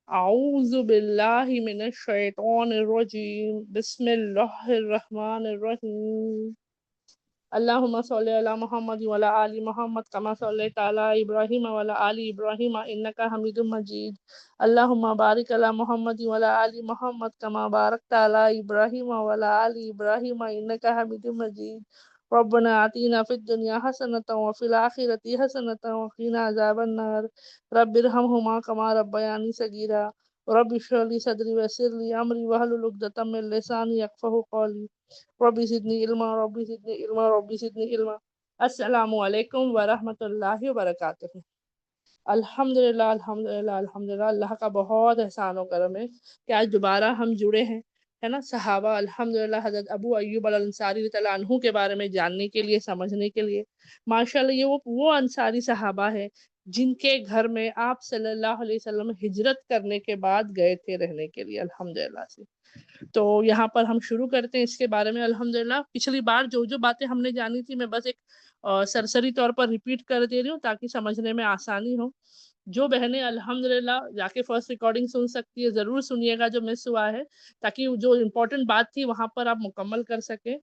اعوذ باللہ من الشیطان الرجیم بسم اللہ الرحمن الرحیم اللہم صلی علی محمد وعلی آل محمد کما صلیت علی ابراہیم وعلی آل ابراہیم انک حمید مجید اللہم بارک علی محمد وعلی آل محمد کما بارکت علی ابراہیم وعلی آل ابراہیم انک حمید مجید ربنا آتینا فی الدنیا حسنۃ وفی الآخرۃ حسنۃ وقنا عذاب النار رب ارحمہما کما ربیانی صغیرا رب اشرح لی صدری ویسر لی امری واحلل عقدۃ من لسانی یفقہوا قولی ربی زدنی علما ربی زدنی علما ربی زدنی علما۔ السلام علیکم ورحمۃ اللہ وبرکاتہ۔ الحمدللہ الحمدللہ الحمدللہ، اللہ کا بہت احسان و کرم ہے کہ آج دوبارہ ہم جڑے ہیں، ہے نا، صحابہ الحمدللہ حضرت ابو ایوب الانصاری رضی اللہ عنہ کے بارے میں جاننے کے لیے، سمجھنے کے لیے۔ ماشاءاللہ یہ وہ انصاری صحابہ ہے جن کے گھر میں آپ صلی اللہ علیہ وسلم ہجرت کرنے کے بعد گئے تھے رہنے کے لیے، الحمدللہ سے۔ تو یہاں پر ہم شروع کرتے ہیں اس کے بارے میں۔ الحمدللہ پچھلی بار جو باتیں ہم نے جانی تھی میں بس ایک سرسری طور پر ریپیٹ کر دے رہی ہوں تاکہ سمجھنے میں آسانی ہو۔ جو بہنیں الحمدللہ جا کے فرسٹ ریکارڈنگ سن سکتی ہے ضرور سنیے گا جو مس ہوا ہے، تاکہ جو امپورٹنٹ بات تھی وہاں پر آپ مکمل کر سکیں،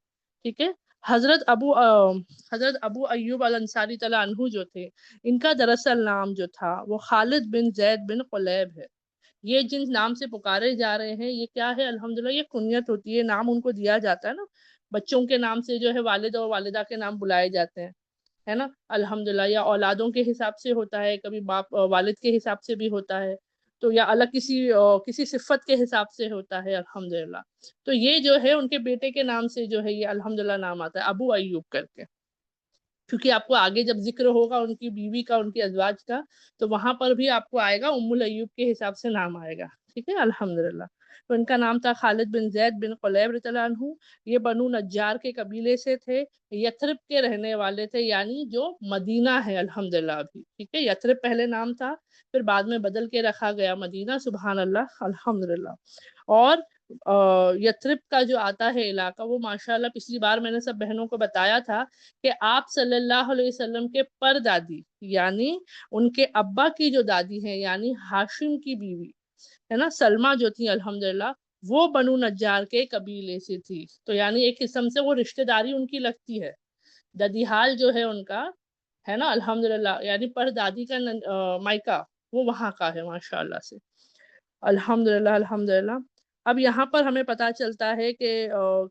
ٹھیک ہے۔ حضرت ابو ایوب الانصاری تعالیٰ عنہ جو تھے، ان کا دراصل نام جو تھا وہ خالد بن زید بن قلیب ہے۔ یہ جن نام سے پکارے جا رہے ہیں یہ کیا ہے؟ الحمدللہ یہ کنیت ہوتی ہے، نام ان کو دیا جاتا ہے نا، بچوں کے نام سے جو ہے والد اور والدہ کے نام بلائے جاتے ہیں، ہے نا، الحمدللہ، یا اولادوں کے حساب سے ہوتا ہے، کبھی باپ والد کے حساب سے بھی ہوتا ہے، تو یا الگ کسی صفت کے حساب سے ہوتا ہے، الحمدللہ۔ تو یہ جو ہے ان کے بیٹے کے نام سے جو ہے یہ الحمدللہ نام آتا ہے ابو ایوب کر کے، کیونکہ آپ کو آگے جب ذکر ہوگا ان کی بیوی کا، ان کی ازواج کا، تو وہاں پر بھی آپ کو آئے گا ام ایوب کے حساب سے نام آئے گا، ٹھیک ہے، الحمدللہ۔ تو ان کا نام تھا خالد بن زید بن قلیب رضی اللہ عنہ۔ یہ بنو نجار کے قبیلے سے تھے، یثرب کے رہنے والے تھے، یعنی جو مدینہ ہے الحمدللہ ابھی، ٹھیک ہے، یثرب پہلے نام تھا، پھر بعد میں بدل کے رکھا گیا مدینہ، سبحان اللہ، الحمدللہ۔ اور یثرب کا جو آتا ہے علاقہ وہ ماشاءاللہ پچھلی بار میں نے سب بہنوں کو بتایا تھا کہ آپ صلی اللہ علیہ وسلم کے پر دادی، یعنی ان کے ابا کی جو دادی ہیں، یعنی ہاشم کی بیوی ہے نا، سلمہ جو تھی الحمدللہ، وہ بنو نجار کے قبیلے سے تھی، تو یعنی ایک قسم سے وہ رشتہ داری ان کی لگتی ہے، ددیحال جو ہے ان کا، ہے نا، الحمدللہ، یعنی پر دادی کا مائکہ وہ وہاں کا ہے ماشاءاللہ سے، الحمدللہ الحمدللہ۔ اب یہاں پر ہمیں پتہ چلتا ہے کہ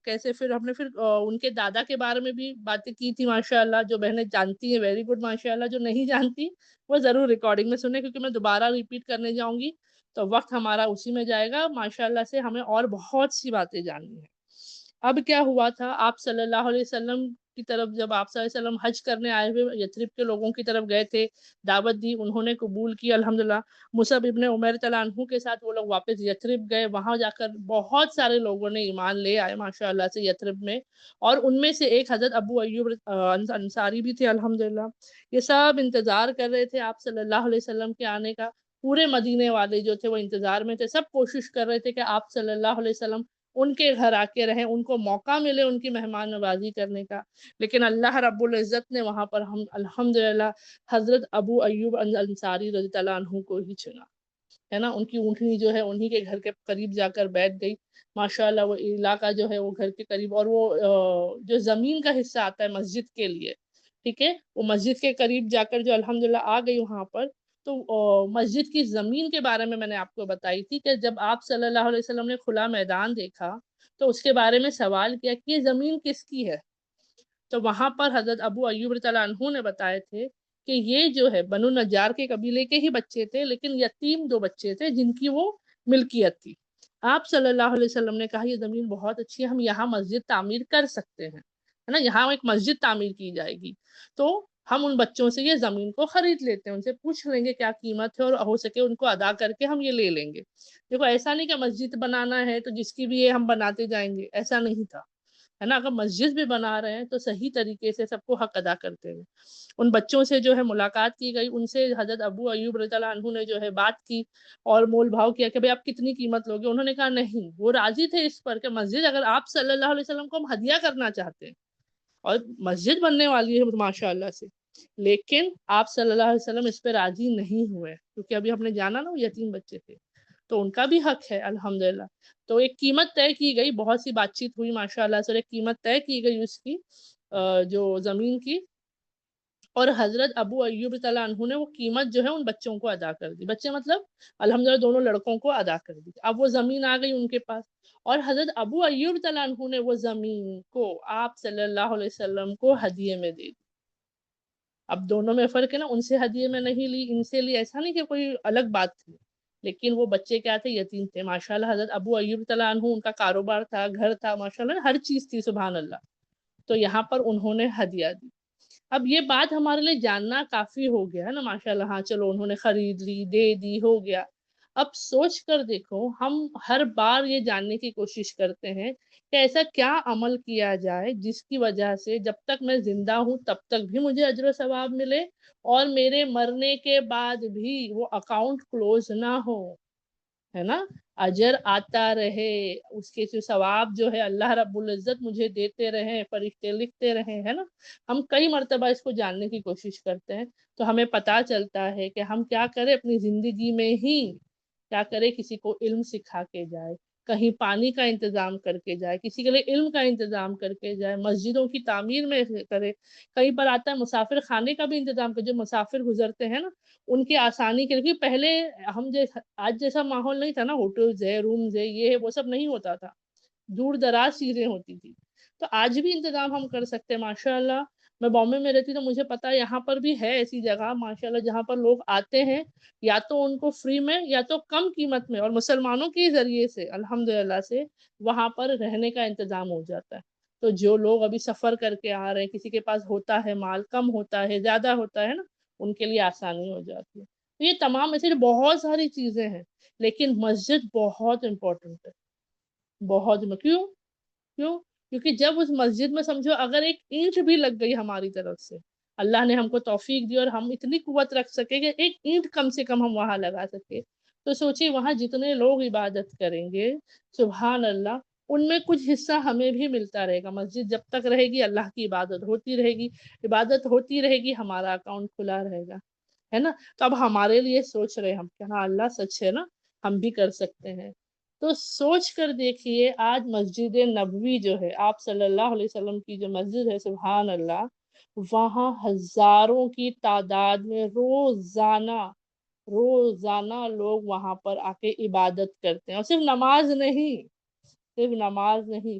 کیسے پھر ہم نے ان کے دادا کے بارے میں بھی باتیں کی تھی ماشاءاللہ، جو بہنیں جانتی ہیں ویری گڈ ماشاءاللہ، جو نہیں جانتی وہ ضرور ریکارڈنگ میں سنیں، کیونکہ میں دوبارہ ریپیٹ کرنے جاؤں گی تو وقت ہمارا اسی میں جائے گا، ماشاءاللہ سے ہمیں اور بہت سی باتیں جاننی ہیں۔ اب کیا ہوا تھا، آپ صلی اللہ علیہ وسلم کی طرف جب آپ صلی اللہ علیہ وسلم حج کرنے آئے ہوئے یثرب کے لوگوں کی طرف گئے تھے، دعوت دی، انہوں نے قبول کی الحمدللہ، مصعب ابن عمیر تعالیٰ عنہ کے ساتھ وہ لوگ واپس یثرب گئے، وہاں جا کر بہت سارے لوگوں نے ایمان لے آئے ماشاءاللہ سے یثرب میں، اور ان میں سے ایک حضرت ابو ایوب انصاری بھی تھے الحمدللہ۔ یہ سب انتظار کر رہے تھے آپ صلی اللہ علیہ وسلم کے آنے کا، پورے مدینے والے جو تھے وہ انتظار میں تھے، سب کوشش کر رہے تھے کہ آپ صلی اللہ علیہ وسلم ان کے گھر آ کے رہیں، ان کو موقع ملے ان کی مہمان نوازی کرنے کا، لیکن اللہ رب العزت نے وہاں پر ہم الحمدللہ حضرت ابو ایوب انصاری رضی اللہ عنہ کو ہی چنا، ہے نا، ان کی اونٹنی جو ہے انہی کے گھر کے قریب جا کر بیٹھ گئی ماشاءاللہ، وہ علاقہ جو ہے وہ گھر کے قریب، اور وہ جو زمین کا حصہ آتا ہے مسجد کے لیے، ٹھیک ہے، وہ مسجد کے قریب جا کر جو الحمدللہ آ گئی وہاں پر، تو مسجد کی زمین کے بارے میں نے آپ کو بتائی تھی کہ جب آپ صلی اللہ علیہ وسلم نے کھلا میدان دیکھا تو اس کے بارے میں سوال کیا کہ یہ زمین کس کی ہے، تو وہاں پر حضرت ابو ایوب رضی اللہ عنہ نے بتائے تھے کہ یہ جو ہے بنو نجار کے قبیلے کے ہی بچے تھے، لیکن یتیم 2 بچے تھے جن کی وہ ملکیت تھی۔ آپ صلی اللہ علیہ وسلم نے کہا یہ زمین بہت اچھی ہے، ہم یہاں مسجد تعمیر کر سکتے ہیں، ہے نا، یہاں ایک مسجد تعمیر کی جائے گی، تو ہم ان بچوں سے یہ زمین کو خرید لیتے ہیں، ان سے پوچھ لیں گے کیا قیمت ہے اور ہو سکے ان کو ادا کر کے ہم یہ لے لیں گے۔ دیکھو ایسا نہیں کہ مسجد بنانا ہے تو جس کی بھی یہ ہم بناتے جائیں گے، ایسا نہیں تھا، ہے نا، اگر مسجد بھی بنا رہے ہیں تو صحیح طریقے سے سب کو حق ادا کرتے ہیں۔ ان بچوں سے جو ہے ملاقات کی گئی، ان سے حضرت ابو ایوب رضی اللہ عنہ نے جو ہے بات کی اور مول بھاؤ کیا کہ بھئی آپ کتنی قیمت لوگے، انہوں نے کہا نہیں، وہ راضی تھے اس پر کہ مسجد اگر آپ صلی اللہ علیہ وسلم کو ہم ہدیہ کرنا چاہتے ہیں اور مسجد بننے والی ہے ماشاءاللہ سے، لیکن آپ صلی اللہ علیہ وسلم اس پہ راضی نہیں ہوئے، کیونکہ ابھی ہم نے جانا نا وہ یتیم بچے تھے، تو ان کا بھی حق ہے الحمدللہ. تو ایک قیمت طے کی گئی, بہت سی بات چیت ہوئی ماشاءاللہ سے, ایک قیمت طے کی گئی اس کی جو زمین کی, اور حضرت ابو ایوب رضی اللہ عنہ نے وہ قیمت جو ہے ان بچوں کو ادا کر دی. بچے مطلب الحمدللہ دونوں لڑکوں کو ادا کر دی. اب وہ زمین آ گئی ان کے پاس, اور حضرت ابو ایوب رضی اللہ عنہ نے وہ زمین کو آپ صلی اللہ علیہ وسلم کو ہدیے میں دے دی. اب دونوں میں فرق ہے نا, ان سے ہدیے میں نہیں لی, ان سے لی, ایسا نہیں کہ کوئی الگ بات تھی, لیکن وہ بچے کیا تھے, یتیم تھے ماشاءاللہ. حضرت ابو ایوب رضی اللہ عنہ ان کا کاروبار تھا, گھر تھا ماشاءاللہ, ہر چیز تھی سبحان اللہ. تو یہاں پر انہوں نے ہدیہ دی. اب یہ بات ہمارے لیے جاننا کافی ہو گیا ہے نا ماشاءاللہ. ہاں چلو انہوں نے خرید لی, دے دی, ہو گیا. اب سوچ کر دیکھو, ہم ہر بار یہ جاننے کی کوشش کرتے ہیں کہ ایسا کیا عمل کیا جائے جس کی وجہ سے جب تک میں زندہ ہوں تب تک بھی مجھے اجر و ثواب ملے, اور میرے مرنے کے بعد بھی وہ اکاؤنٹ کلوز نہ ہو, ہے نا, اجر آتا رہے, اس کے جو ثواب جو ہے اللہ رب العزت مجھے دیتے رہے, فرشتے لکھتے رہے, ہے نا. ہم کئی مرتبہ اس کو جاننے کی کوشش کرتے ہیں, تو ہمیں پتا چلتا ہے کہ ہم کیا کریں اپنی زندگی میں ہی, کیا کرے, کسی کو علم سکھا کے جائے, کہیں پانی کا انتظام کر کے جائے, کسی کے لیے علم کا انتظام کر کے جائے, مسجدوں کی تعمیر میں کرے. کئی بار آتا ہے مسافر خانے کا بھی انتظام کرے, جو مسافر گزرتے ہیں نا ان کی آسانی کے لیے. پہلے ہم آج جیسا ماحول نہیں تھا نا, ہوٹلز ہے, رومز ہے, یہ ہے, وہ سب نہیں ہوتا تھا, دور دراز چیزیں ہوتی تھی. تو آج بھی انتظام ہم کر سکتے ہیں ماشاءاللہ. میں بامبے میں رہتی تو مجھے پتا ہے یہاں پر بھی ہے ایسی جگہ ماشاءاللہ جہاں پر لوگ آتے ہیں, یا تو ان کو فری میں یا تو کم قیمت میں, اور مسلمانوں کے ذریعے سے الحمدللہ سے وہاں پر رہنے کا انتظام ہو جاتا ہے. تو جو لوگ ابھی سفر کر کے آ رہے ہیں, کسی کے پاس ہوتا ہے مال, کم ہوتا ہے, زیادہ ہوتا ہے نا, ان کے لیے آسانی ہو جاتی ہے. تو یہ تمام ایسے بہت ساری چیزیں ہیں, لیکن مسجد بہت امپورٹنٹ ہے, بہت. کیوں کیونکہ جب اس مسجد میں سمجھو اگر ایک اینٹ بھی لگ گئی ہماری طرف سے, اللہ نے ہم کو توفیق دی اور ہم اتنی قوت رکھ سکے کہ ایک اینٹ کم سے کم ہم وہاں لگا سکے, تو سوچیے وہاں جتنے لوگ عبادت کریں گے سبحان اللہ, ان میں کچھ حصہ ہمیں بھی ملتا رہے گا. مسجد جب تک رہے گی اللہ کی عبادت ہوتی رہے گی, عبادت ہوتی رہے گی, ہمارا اکاؤنٹ کھلا رہے گا, ہے نا. تو اب ہمارے لیے سوچ رہے ہم کہ ہاں اللہ سچ ہے نا, ہم بھی کر سکتے ہیں. تو سوچ کر دیکھیے آج مسجد نبوی جو ہے آپ صلی اللہ علیہ وسلم کی جو مسجد ہے سبحان اللہ, وہاں ہزاروں کی تعداد میں روزانہ لوگ وہاں پر آ کے عبادت کرتے ہیں. اور صرف نماز نہیں,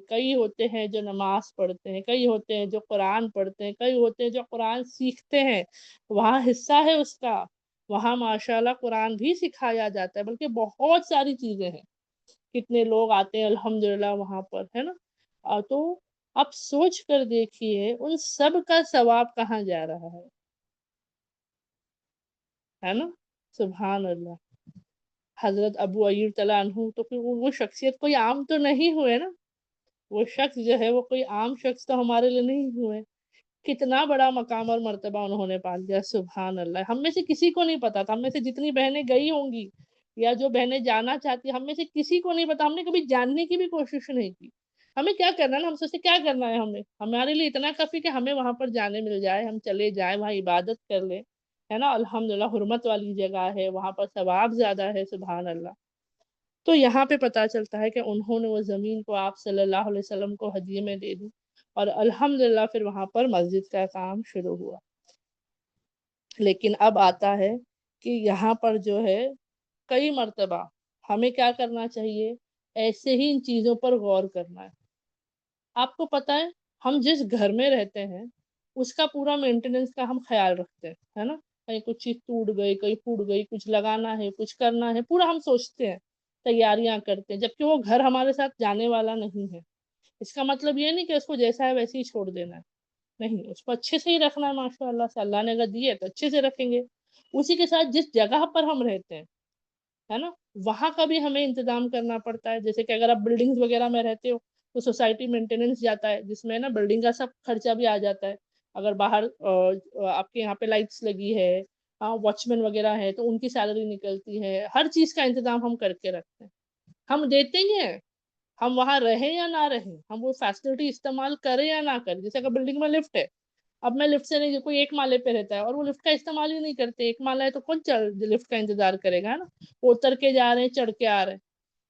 کئی ہوتے ہیں جو نماز پڑھتے ہیں, کئی ہوتے ہیں جو قرآن پڑھتے ہیں, کئی ہوتے ہیں جو قرآن سیکھتے ہیں, وہاں حصہ ہے اس کا, وہاں ماشاءاللہ قرآن بھی سکھایا جاتا ہے, بلکہ بہت ساری چیزیں ہیں. کتنے لوگ آتے ہیں الحمدللہ وہاں پر, ہے نا. تو اب سوچ کر دیکھیے ان سب کا ثواب کہاں جا رہا ہے نا, سبحان اللہ. حضرت ابو ایوب رضی اللہ عنہ تو پھر وہ شخصیت کوئی عام تو نہیں ہوئے نا, وہ شخص جو ہے وہ کوئی عام شخص تو ہمارے لیے نہیں ہوئے. کتنا بڑا مقام اور مرتبہ انہوں نے پا لیا سبحان اللہ. ہم میں سے کسی کو نہیں پتا تھا, ہم میں سے جتنی بہنیں گئی ہوں گی یا جو بہنیں جانا چاہتی, ہم میں سے کسی کو نہیں پتا, ہم نے کبھی جاننے کی بھی کوشش نہیں کی. ہمیں کیا کرنا ہے نا, ہم سوچتے کیا کرنا ہے, ہمارے لیے اتنا کافی کہ ہمیں وہاں پر جانے مل جائے, ہم چلے جائیں وہاں عبادت کر لیں, ہے نا. الحمدللہ حرمت والی جگہ ہے, وہاں پر ثواب زیادہ ہے سبحان اللہ. تو یہاں پہ پتا چلتا ہے کہ انہوں نے وہ زمین کو آپ صلی اللہ علیہ وسلم کو ہدیے میں دے دی, اور الحمدللہ پھر وہاں پر مسجد کا کام شروع ہوا. لیکن اب آتا ہے کہ یہاں پر جو ہے کئی مرتبہ ہمیں کیا کرنا چاہیے, ایسے ہی ان چیزوں پر غور کرنا ہے. آپ کو پتا ہے ہم جس گھر میں رہتے ہیں اس کا پورا مینٹیننس کا ہم خیال رکھتے ہیں, ہے نا. کہیں کچھ چیز ٹوٹ گئی, کہیں پھوٹ گئی, کچھ لگانا ہے, کچھ کرنا ہے, پورا ہم سوچتے ہیں, تیاریاں کرتے ہیں, جبکہ وہ گھر ہمارے ساتھ جانے والا نہیں ہے. اس کا مطلب یہ نہیں کہ اس کو جیسا ہے ویسے ہی چھوڑ دینا ہے, نہیں, اس کو اچھے سے ہی رکھنا ہے ماشاء اللہ سے. اللہ نے اگر دی ہے تو اچھے سے رکھیں گے. اسی کے ساتھ جس جگہ پر ہم رہتے ہیں, ہے نا, وہاں کا بھی ہمیں انتظام کرنا پڑتا ہے. جیسے کہ اگر آپ بلڈنگز وغیرہ میں رہتے ہو تو سوسائٹی مینٹیننس جاتا ہے, جس میں نا بلڈنگ کا سب خرچہ بھی آ جاتا ہے. اگر باہر آپ کے یہاں پہ لائٹس لگی ہے, واچ مین وغیرہ ہے, تو ان کی سیلری نکلتی ہے. ہر چیز کا انتظام ہم کر کے رکھتے ہیں. ہم دیتے ہی ہیں, ہم وہاں رہیں یا نہ رہیں, ہم وہ فیسلٹی استعمال کریں یا نہ کریں. جیسے اگر بلڈنگ میں لفٹ ہے, اب میں لفٹ سے نہیں، کوئی ایک مالے پہ رہتا ہے اور وہ لفٹ کا استعمال ہی نہیں کرتے، ایک مالا ہے تو کون لفٹ کا انتظار کرے گا، ہے نا، وہ اتر کے جا رہے ہیں، چڑھ کے آ رہے ہیں،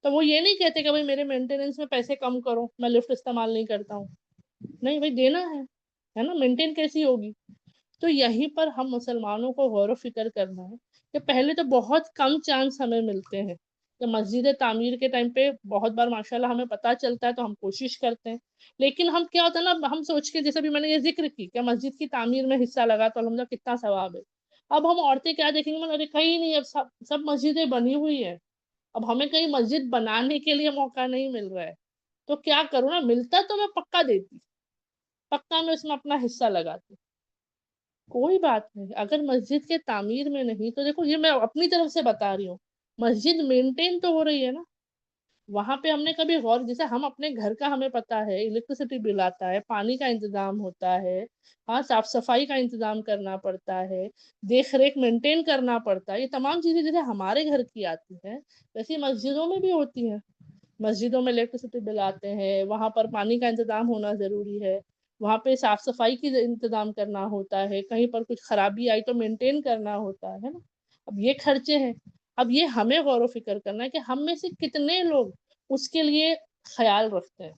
تو وہ یہ نہیں کہتے کہ بھائی میرے مینٹیننس میں پیسے کم کرو، میں لفٹ استعمال نہیں کرتا ہوں، نہیں بھائی دینا ہے نا، مینٹین کیسی ہوگی؟ تو یہیں پر ہم مسلمانوں کو غور و فکر کرنا ہے کہ پہلے تو بہت کم چانس ہمیں ملتے ہیں کہ مسجد تعمیر کے ٹائم پہ بہت بار ماشاءاللہ ہمیں پتہ چلتا ہے تو ہم کوشش کرتے ہیں، لیکن ہم کیا ہوتا ہے نا، ہم سوچ کے جیسے بھی میں نے یہ ذکر کی کہ مسجد کی تعمیر میں حصہ لگا تو الحمدللہ کتنا ثواب ہے، اب ہم عورتیں کیا دیکھیں گے، ارے کہیں نہیں، اب سب مسجدیں بنی ہوئی ہیں، اب ہمیں کہیں مسجد بنانے کے لیے موقع نہیں مل رہا ہے، تو کیا کروں نا، ملتا تو میں پکا دیتی، پکا میں اس میں اپنا حصہ لگاتی، کوئی بات نہیں، اگر مسجد کے تعمیر میں نہیں تو دیکھو یہ میں اپنی طرف سے بتا رہی ہوں، مسجد مینٹین تو ہو رہی ہے نا، وہاں پہ ہم نے کبھی غور، جیسے ہم اپنے گھر کا ہمیں پتا ہے الیکٹریسٹی بل آتا ہے، پانی کا انتظام ہوتا ہے، ہاں صاف صفائی کا انتظام کرنا پڑتا ہے، دیکھ ریکھ مینٹین کرنا پڑتا ہے، یہ تمام چیزیں جیسے ہمارے گھر کی آتی ہیں ویسے مسجدوں میں بھی ہوتی ہیں، مسجدوں میں الیکٹریسٹی بل آتے ہیں، وہاں پر پانی کا انتظام ہونا ضروری ہے، وہاں پہ صاف صفائی کی انتظام کرنا ہوتا ہے، کہیں پر کچھ خرابی آئی تو مینٹین کرنا ہوتا ہے نا، اب یہ خرچے ہیں، اب یہ ہمیں غور و فکر کرنا ہے کہ ہم میں سے کتنے لوگ اس کے لیے خیال رکھتے ہیں،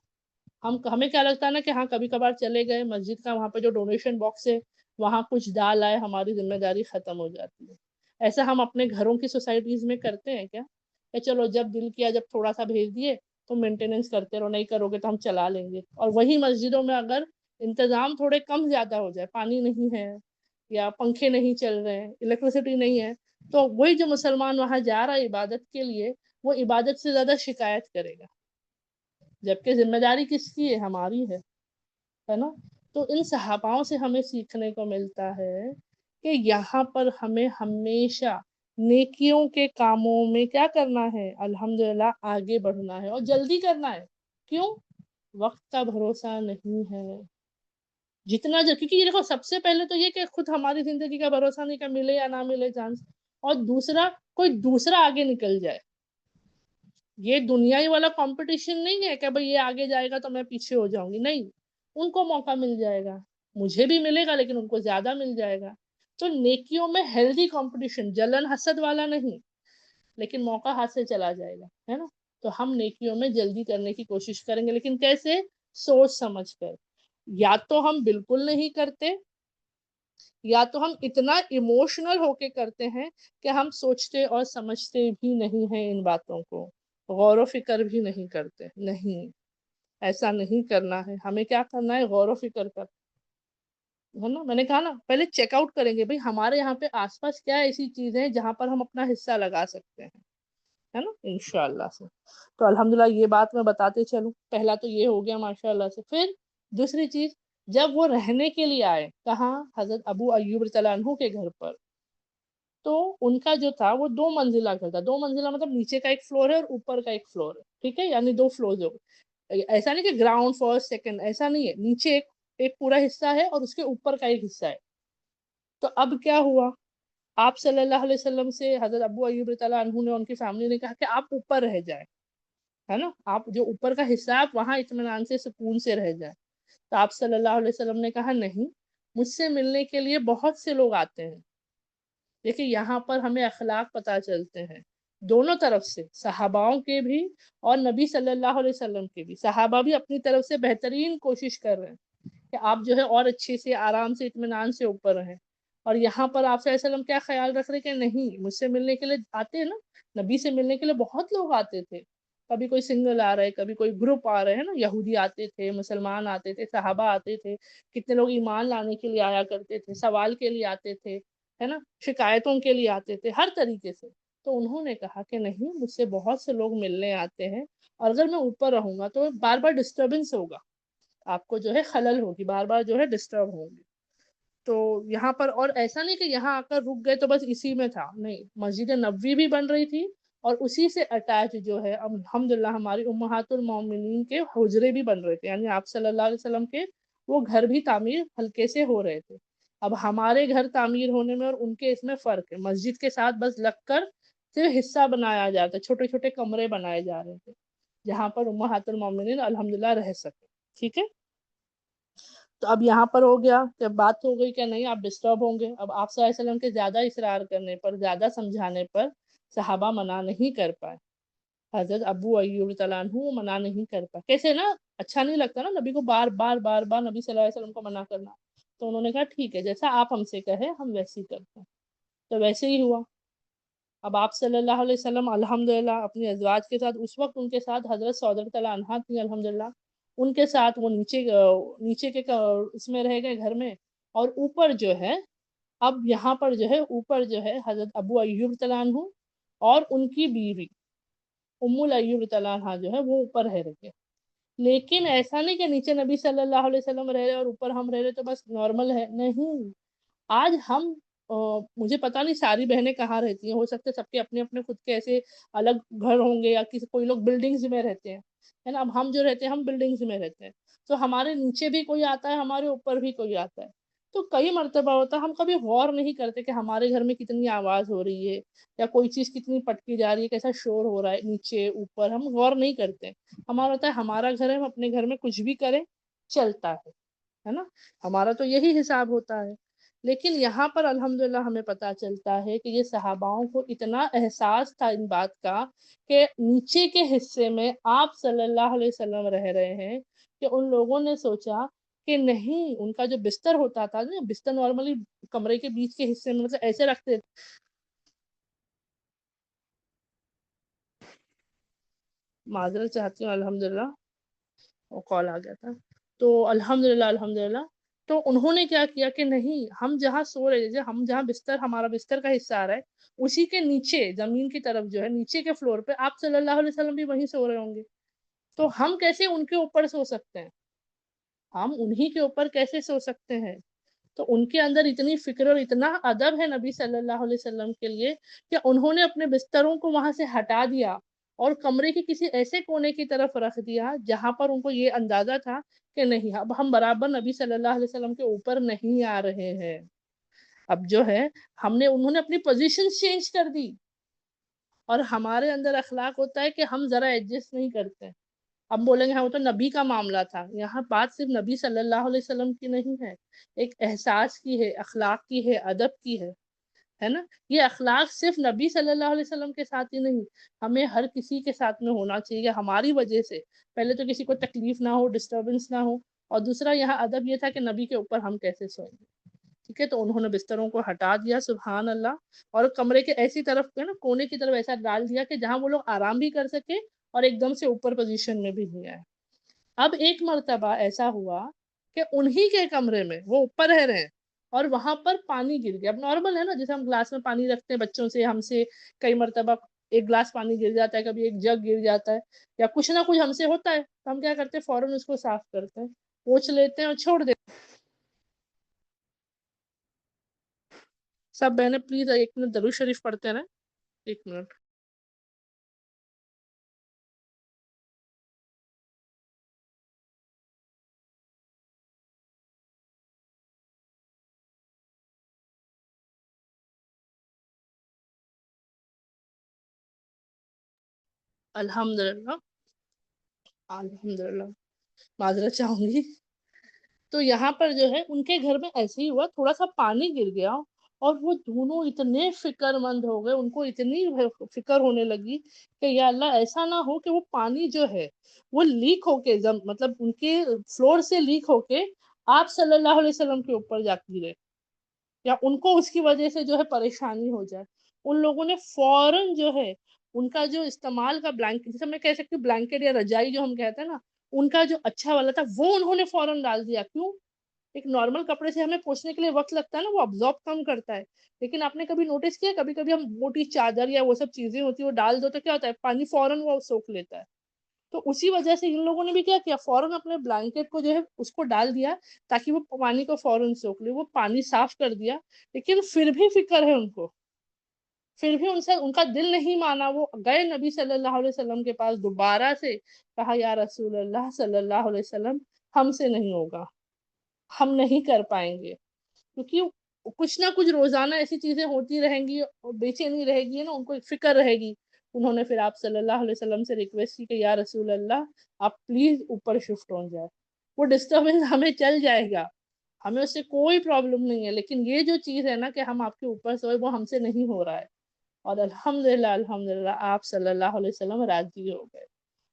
ہمیں کیا لگتا ہے نا کہ ہاں کبھی کبھار چلے گئے مسجد کا وہاں پہ جو ڈونیشن باکس ہے وہاں کچھ ڈال آئے، ہماری ذمہ داری ختم ہو جاتی ہے، ایسا ہم اپنے گھروں کی سوسائٹیز میں کرتے ہیں کیا کہ چلو جب دل کیا جب تھوڑا سا بھیج دیے تو مینٹیننس کرتے رہو، نہیں کرو گے تو ہم چلا لیں گے، اور وہی مسجدوں میں اگر انتظام تھوڑے کم زیادہ ہو جائے، پانی نہیں ہے یا پنکھے نہیں چل رہے ہیں، الیکٹریسٹی نہیں ہے، تو وہی جو مسلمان وہاں جا رہا ہے عبادت کے لیے وہ عبادت سے زیادہ شکایت کرے گا، جبکہ ذمہ داری کس کی ہے؟ ہماری ہے نا، تو ان صحاباؤں سے ہمیں سیکھنے کو ملتا ہے کہ یہاں پر ہمیں ہمیشہ نیکیوں کے کاموں میں کیا کرنا ہے، الحمدللہ آگے بڑھنا ہے اور جلدی کرنا ہے، کیوں؟ وقت کا بھروسہ نہیں ہے، جتنا کیونکہ یہ دیکھو سب سے پہلے تو یہ کہ خود ہماری زندگی کا بھروسہ نہیں کہ ملے یا نہ ملے چانس، اور دوسرا کوئی دوسرا آگے نکل جائے، یہ دنیائی والا کمپٹیشن نہیں ہے کہ بھئی یہ آگے جائے گا تو میں پیچھے ہو جاؤں گی، نہیں، ان کو موقع مل جائے گا، مجھے بھی ملے گا لیکن ان کو زیادہ مل جائے گا، تو نیکیوں میں ہیلدی کمپٹیشن، جلن حسد والا نہیں، لیکن موقع ہاتھ سے چلا جائے گا، ہے نا، تو ہم نیکیوں میں جلدی کرنے کی کوشش کریں گے، لیکن کیسے؟ سوچ سمجھ کر، یا تو ہم بالکل نہیں کرتے یا تو ہم اتنا ایموشنل ہو کے کرتے ہیں کہ ہم سوچتے اور سمجھتے بھی نہیں ہیں ان باتوں کو، غور و فکر بھی نہیں کرتے، نہیں، ایسا نہیں کرنا ہے، ہمیں کیا کرنا ہے؟ غور و فکر کر، ہے نا، میں نے کہا نا پہلے چیک آؤٹ کریں گے بھئی ہمارے یہاں پہ آس پاس کیا ایسی چیزیں ہیں جہاں پر ہم اپنا حصہ لگا سکتے ہیں، ہے نا، انشاءاللہ سے، تو الحمدللہ یہ بات میں بتاتے چلوں، پہلا تو یہ ہو گیا ماشاءاللہ سے، پھر دوسری چیز، جب وہ رہنے کے لیے آئے کہاں؟ حضرت ابو ایوب رضی اللہ عنہ کے گھر پر، تو ان کا جو تھا وہ 2 منزلہ گھر تھا، 2 منزلہ مطلب نیچے کا ایک فلور ہے اور اوپر کا ایک فلور ہے، ٹھیک ہے، یعنی 2 فلور ہو، ایسا نہیں کہ گراؤنڈ فرسٹ سیکنڈ، ایسا نہیں ہے، نیچے ایک پورا حصہ ہے اور اس کے اوپر کا ایک حصہ ہے، تو اب کیا ہوا؟ آپ صلی اللہ علیہ وسلم سے حضرت ابو ایوب رضی اللہ عنہ نے، ان کی فیملی نے کہا کہ آپ اوپر رہ جائیں، ہے نا، آپ جو اوپر کا حصہ ہے آپ وہاں اطمینان سے سکون سے رہ جائیں، تو آپ صلی اللہ علیہ وسلم نے کہا نہیں، مجھ سے ملنے کے لیے بہت سے لوگ آتے ہیں، دیکھیں یہاں پر ہمیں اخلاق پتہ چلتے ہیں دونوں طرف سے، صحاباؤں کے بھی اور نبی صلی اللہ علیہ وسلم کے بھی، صحابہ بھی اپنی طرف سے بہترین کوشش کر رہے ہیں کہ آپ جو ہے اور اچھے سے آرام سے اطمینان سے اوپر رہیں، اور یہاں پر آپ صلی اللہ علیہ وسلم کیا خیال رکھ رہے کہ نہیں، مجھ سے ملنے کے لیے آتے ہیں نا، نبی سے ملنے کے لیے بہت لوگ آتے تھے، کبھی کوئی سنگل آ رہے، کبھی کوئی گروپ آ رہے ہیں نا، یہودی آتے تھے، مسلمان آتے تھے، صحابہ آتے تھے، کتنے لوگ ایمان لانے کے لیے آیا کرتے تھے، سوال کے لیے آتے تھے، ہے نا، شکایتوں کے لیے آتے تھے، ہر طریقے سے، تو انہوں نے کہا کہ نہیں، مجھ سے بہت سے لوگ ملنے آتے ہیں، اور اگر میں اوپر رہوں گا تو بار بار ڈسٹربنس ہوگا، آپ کو جو ہے خلل ہوگی، بار بار جو ہے ڈسٹرب ہوں گے، تو یہاں پر، اور ایسا نہیں کہ یہاں آ کر رک گئے تو بس اسی میں تھا، نہیں، مسجد نبوی بھی بن رہی تھی اور اسی سے اٹیچ جو ہے الحمدللہ ہماری امہات المومنین کے حجرے بھی بن رہے تھے، یعنی آپ صلی اللہ علیہ وسلم کے وہ گھر بھی تعمیر ہلکے سے ہو رہے تھے، اب ہمارے گھر تعمیر ہونے میں اور ان کے اس میں فرق ہے، مسجد کے ساتھ بس لگ کر صرف حصہ بنایا جاتا، چھوٹے چھوٹے کمرے بنائے جا رہے تھے جہاں پر امہات المومنین الحمدللہ رہ سکے، ٹھیک ہے، تو اب یہاں پر ہو گیا کہ بات ہو گئی کہ نہیں آپ ڈسٹرب ہوں گے. اب آپ صلی اللہ علیہ وسلم کے زیادہ اصرار کرنے پر، زیادہ سمجھانے پر صحابہ منع نہیں کر پائے. حضرت ابو ایوب تعالیٰ عنہ منع نہیں کر پائے. کیسے نا، اچھا نہیں لگتا نا نبی کو بار بار بار بار نبی صلی اللہ علیہ وسلم کو منع کرنا. تو انہوں نے کہا ٹھیک ہے، جیسا آپ ہم سے کہے ہم ویسے ہی کرتے ہیں. تو ویسے ہی ہوا. اب آپ صلی اللہ علیہ وسلم الحمدللہ اپنی ازواج کے ساتھ، اس وقت ان کے ساتھ حضرت سعودہ تعالیٰ عنہا تھی الحمدللہ، ان کے ساتھ وہ نیچے کے اس میں رہ گئے گھر میں. اور اوپر جو ہے، اب یہاں پر جو ہے اوپر جو ہے حضرت ابو ایوب تعالیٰ عنہ اور ان کی بیوی ام ایوب تعالیٰ عنہ جو ہے وہ اوپر رہ رہے. لیکن ایسا نہیں کہ نیچے نبی صلی اللہ علیہ وسلم رہ رہے اور اوپر ہم رہ رہے تو بس نارمل ہے. نہیں، آج ہم مجھے پتا نہیں ساری بہنیں کہاں رہتی ہیں، ہو سکتا ہے سب کے اپنے اپنے خود کے ایسے الگ گھر ہوں گے، یا کوئی لوگ بلڈنگز میں رہتے ہیں، ہے نا. اب ہم جو رہتے ہیں ہم بلڈنگز میں رہتے ہیں، تو ہمارے نیچے بھی کوئی آتا ہے، ہمارے اوپر بھی کوئی آتا ہے. تو کئی مرتبہ ہوتا ہے ہم کبھی غور نہیں کرتے کہ ہمارے گھر میں کتنی آواز ہو رہی ہے، یا کوئی چیز کتنی پٹکی جا رہی ہے، کیسا شور ہو رہا ہے نیچے اوپر، ہم غور نہیں کرتے. ہمارا ہوتا ہے ہمارا گھر ہے، ہم اپنے گھر میں کچھ بھی کریں چلتا ہے نا. ہمارا تو یہی حساب ہوتا ہے. لیکن یہاں پر الحمدللہ ہمیں پتا چلتا ہے کہ یہ صحاباؤں کو اتنا احساس تھا ان بات کا کہ نیچے کے حصے میں آپ صلی اللہ علیہ وسلم رہ رہے ہیں، کہ ان لوگوں نے سوچا کہ نہیں، ان کا جو بستر ہوتا تھا نا، بستر نارملی کمرے کے بیچ کے حصے میں مطلب ایسے رکھتے. معذرت چاہتی ہوں، الحمدللہ وہ کال آ گیا تھا. تو الحمدللہ تو انہوں نے کیا کیا کہ نہیں، ہم جہاں سو رہے تھے، ہم جہاں بستر، ہمارا بستر کا حصہ آ رہا ہے، اسی کے نیچے زمین کی طرف جو ہے نیچے کے فلور پہ آپ صلی اللہ علیہ وسلم بھی وہیں سو رہے ہوں گے. تو ہم کیسے ان کے اوپر سو سکتے ہیں؟ ہم انہی کے اوپر کیسے سو سکتے ہیں؟ تو ان کے اندر اتنی فکر اور اتنا ادب ہے نبی صلی اللہ علیہ وسلم کے لیے کہ انہوں نے اپنے بستروں کو وہاں سے ہٹا دیا اور کمرے کے کسی ایسے کونے کی طرف رکھ دیا جہاں پر ان کو یہ اندازہ تھا کہ نہیں، اب ہم برابر نبی صلی اللہ علیہ وسلم کے اوپر نہیں آ رہے ہیں. اب جو ہے انہوں نے اپنی پوزیشن چینج کر دی. اور ہمارے اندر اخلاق ہوتا ہے کہ ہم ذرا ایڈجسٹ نہیں کرتے. اب بولیں گے ہاں وہ تو نبی کا معاملہ تھا. یہاں بات صرف نبی صلی اللہ علیہ وسلم کی نہیں ہے، ایک احساس کی ہے، اخلاق کی ہے، ادب کی ہے نا. یہ اخلاق صرف نبی صلی اللہ علیہ وسلم کے ساتھ ہی نہیں، ہمیں ہر کسی کے ساتھ میں ہونا چاہیے. ہماری وجہ سے پہلے تو کسی کو تکلیف نہ ہو، ڈسٹربنس نہ ہو، اور دوسرا یہاں ادب یہ تھا کہ نبی کے اوپر ہم کیسے سوئیں گے. ٹھیک ہے، تو انہوں نے بستروں کو ہٹا دیا سبحان اللہ، اور کمرے کے ایسی طرف نا کونے کی طرف ایسا ڈال دیا کہ جہاں وہ لوگ آرام بھی کر سکے اور ایک دم سے اوپر پوزیشن میں بھی نہیں آئے. اب ایک مرتبہ ایسا ہوا کہ انہی کے کمرے میں وہ اوپر رہ رہے ہیں اور وہاں پر پانی گر گیا. اب نارمل ہے نا، جیسے ہم گلاس میں پانی رکھتے ہیں بچوں سے، ہم سے کئی مرتبہ ایک گلاس پانی گر جاتا ہے، کبھی ایک جگ گر جاتا ہے، یا کچھ نہ کچھ ہم سے ہوتا ہے، تو ہم کیا کرتے ہیں فوراً اس کو صاف کرتے ہیں، پوچھ لیتے ہیں اور چھوڑ دیتے ہیں. سب بہنیں پلیز ایک منٹ درود شریف پڑھتے رہیں. ایک منٹ. الحمدللہ الحمدللہ معذرت چاہوں گی. تو یہاں پر جو ہے ان کے گھر میں ایسے ہی ہوا، تھوڑا سا پانی گر گیا اور وہ دونوں اتنے فکر مند ہو گئے، ان کو اتنی فکر ہونے لگی کہ یا اللہ ایسا نہ ہو کہ وہ پانی جو ہے وہ لیک ہو کے مطلب ان کے فلور سے لیک ہو کے آپ صلی اللہ علیہ وسلم کے اوپر جا کے گرے، یا ان کو اس کی وجہ سے جو ہے پریشانی ہو جائے. ان لوگوں نے فوراً جو ہے ان کا جو استعمال کا بلینکٹ، جسے میں کہہ سکتی ہوں بلینکٹ یا رجائی جو ہم کہتے ہیں نا، ان کا جو اچھا والا تھا وہ انہوں نے فوراً ڈال دیا. کیوں؟ ایک نارمل کپڑے سے ہمیں پوچھنے کے لیے وقت لگتا ہے نا، وہ ابزارب کم کرتا ہے. لیکن آپ نے کبھی نوٹس کیا، کبھی کبھی ہم موٹی چادر یا وہ سب چیزیں ہوتی ہیں وہ ڈال دو تو کیا ہوتا ہے، پانی فوراً وہ سوکھ لیتا ہے. تو اسی وجہ سے ان لوگوں نے بھی کیا فوراً اپنے بلینکٹ کو جو ہے اس کو ڈال دیا تاکہ وہ پانی کو فوراً سوکھ لے. وہ پانی صاف کر دیا، لیکن پھر بھی فکر ہے ان کو، پھر بھی ان کا دل نہیں مانا. وہ گئے نبی صلی اللہ علیہ وسلم کے پاس دوبارہ سے، کہا یا رسول اللہ صلی اللہ علیہ وسلم ہم سے نہیں ہوگا، ہم نہیں کر پائیں گے. کیونکہ کچھ نہ کچھ روزانہ ایسی چیزیں ہوتی رہیں گی اور بے چینی رہے گی نا، ان کو ایک فکر رہے گی. انہوں نے پھر آپ صلی اللہ علیہ وسلم سے ریکویسٹ کی کہ یا رسول اللہ آپ پلیز اوپر شفٹ ہو جائے. وہ ڈسٹربنس ہمیں چل جائے گا، ہمیں اس سے کوئی پرابلم نہیں ہے، لیکن یہ جو چیز ہے نا کہ ہم آپ کے اوپر سوئے، وہ ہم سے نہیں ہو رہا ہے۔ اور الحمدللہ آپ صلی اللہ علیہ وسلم راضی ہو گئے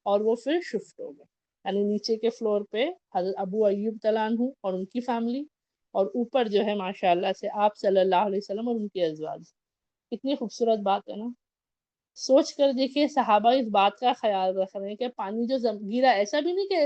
اور وہ پھر شفٹ ہو گئے، یعنی نیچے کے فلور پہ حضرت ابو ایوب طلع عنہ اور ان کی فیملی، اور اوپر جو ہے ماشاءاللہ سے آپ صلی اللہ علیہ وسلم اور ان کے ازواج۔ کتنی خوبصورت بات ہے نا، سوچ کر دیکھیے صحابہ اس بات کا خیال رکھ رہے ہیں کہ پانی جو گرا، ایسا بھی نہیں کہ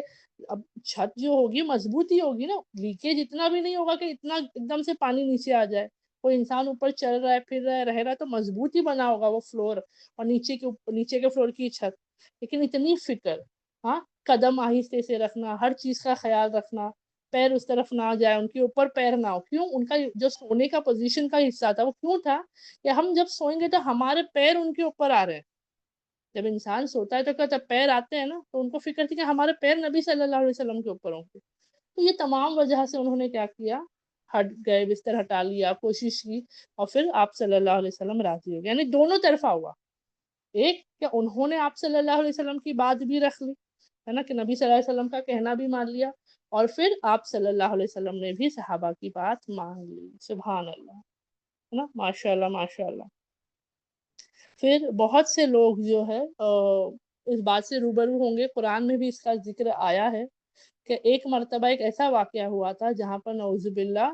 اب چھت جو ہوگی مضبوط ہی ہوگی نا، لیکیج اتنا بھی نہیں ہوگا کہ اتنا ایک دم سے پانی نیچے آ جائے، کوئی انسان اوپر چل رہا ہے پھر رہ رہا ہے تو مضبوط ہی بنا ہوگا وہ فلور اور نیچے کے فلور کی چھت، لیکن اتنی فکر، ہاں قدم آہستہ سے رکھنا، ہر چیز کا خیال رکھنا، پیر اس طرف نہ جائے، ان کے اوپر پیر نہ ہو، کیوں؟ ان کا جو سونے کا پوزیشن کا حصہ تھا وہ کیوں تھا کہ ہم جب سوئیں گے تو ہمارے پیر ان کے اوپر آ رہے ہیں، جب انسان سوتا ہے تو کیا جب پیر آتے ہیں نا تو ان کو فکر تھی کہ ہمارے پیر نبی صلی اللہ علیہ وسلم کے اوپر ہوں گے، تو یہ تمام وجہ سے انہوں نے کیا کیا، ہٹ گئے، بستر ہٹا لیا، کوشش کی، اور پھر آپ صلی اللہ علیہ وسلم راضی ہو گئے، یعنی دونوں طرفہ ہوا، ایک کہ انہوں نے آپ صلی اللہ علیہ وسلم کی بات بھی رکھ لی ہے نا، کہ نبی صلی اللہ علیہ وسلم کا کہنا بھی مان لیا، اور پھر آپ صلی اللہ علیہ وسلم نے بھی صحابہ کی بات مان لی، سبحان اللہ، ہے نا، ماشاء اللہ ماشاء اللہ۔ پھر بہت سے لوگ جو ہے اس بات سے روبرو ہوں گے، قرآن میں بھی اس کا ذکر آیا ہے کہ ایک مرتبہ ایک ایسا واقعہ ہوا تھا جہاں پر نعوذ باللہ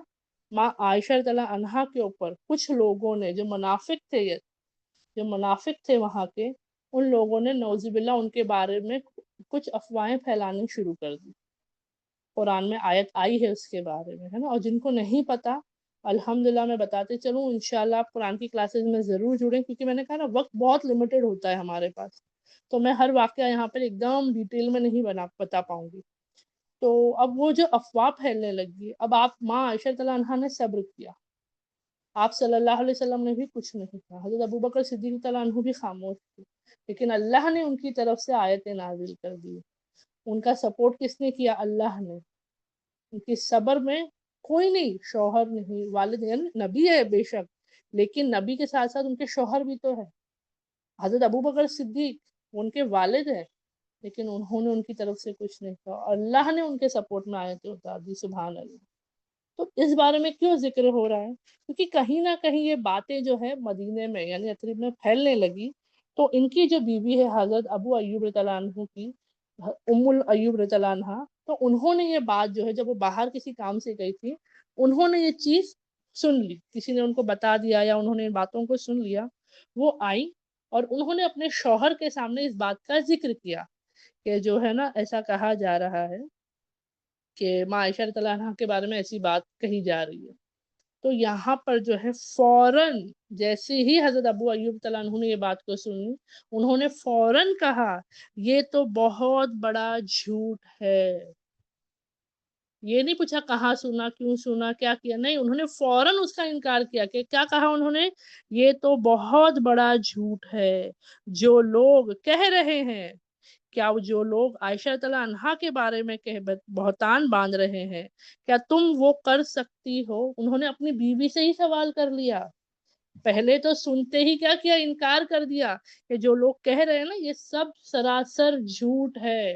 ماں عائشہ رضی اللہ عنہا کے اوپر کچھ لوگوں نے جو منافق تھے وہاں کے، ان لوگوں نے نعوذ باللہ ان کے بارے میں کچھ افواہیں پھیلانی شروع کر دی، قرآن میں آیت آئی ہے اس کے بارے میں، ہے نا، اور جن کو نہیں پتا الحمدللہ میں بتاتے چلوں، انشاءاللہ آپ قرآن کی کلاسز میں ضرور جڑیں، کیونکہ میں نے کہا نا وقت بہت لمیٹڈ ہوتا ہے ہمارے پاس، تو میں ہر واقعہ یہاں پر ایک دم ڈیٹیل میں نہیں بتا پاؤں گی۔ تو اب وہ جو افواہ پھیلنے لگی، اب آپ ماں عائشہ رضی اللہ عنہا نے صبر کیا، آپ صلی اللہ علیہ وسلم نے بھی کچھ نہیں کہا، حضرت ابوبکر صدیق رضی اللہ عنہ بھی خاموش تھے، لیکن اللہ نے ان کی طرف سے آیتیں نازل کر دی، ان کا سپورٹ کس نے کیا؟ اللہ نے، ان کی صبر میں کوئی نہیں، شوہر نہیں، والد یعنی نبی ہے بے شک، لیکن نبی کے ساتھ ساتھ ان کے شوہر بھی تو ہے، حضرت ابوبکر صدیق ان کے والد ہیں، لیکن انہوں نے ان کی طرف سے کچھ نہیں کہا، اللہ نے ان کے سپورٹ میں آیتیں اتار دی، سبحان اللہ۔ تو اس بارے میں کیوں ذکر ہو رہا ہے؟ کیونکہ کہیں نہ کہیں یہ باتیں جو ہے مدینے میں یعنی یثرب میں پھیلنے لگی، تو ان کی جو بیوی ہے حضرت ابو ایوب رضی اللہ عنہ کی، ام ایوب رضی اللہ عنہ، تو انہوں نے یہ بات جو ہے جب وہ باہر کسی کام سے گئی تھی، انہوں نے یہ چیز سن لی، کسی نے ان کو بتا دیا یا انہوں نے ان باتوں کو سن لیا، وہ آئی اور انہوں نے اپنے شوہر کے سامنے اس بات کا ذکر کیا کہ جو ہے نا ایسا کہا جا رہا ہے کہ ماں عائشہ رضی اللہ عنہا کے بارے میں ایسی بات کہی جا رہی ہے، تو یہاں پر جو ہے فوراً جیسے ہی حضرت ابو ایوب طلع عنہ نے یہ بات کو سنی، انہوں نے فوراً کہا یہ تو بہت بڑا جھوٹ ہے، یہ نہیں پوچھا کہاں سنا، کیوں سنا، کیا کیا، نہیں، انہوں نے فوراً اس کا انکار کیا کہ کیا کہا انہوں نے؟ یہ تو بہت بڑا جھوٹ ہے جو لوگ کہہ رہے ہیں، کیا جو لوگ عائشہ تعالیٰ عنہا کے بارے میں بہتان باندھ رہے ہیں، کیا تم وہ کر سکتی ہو؟ انہوں نے اپنی بیوی سے ہی سوال کر لیا، پہلے تو سنتے ہی کیا کیا، انکار کر دیا کہ جو لوگ کہہ رہے ہیں نا یہ سب سراسر جھوٹ ہے،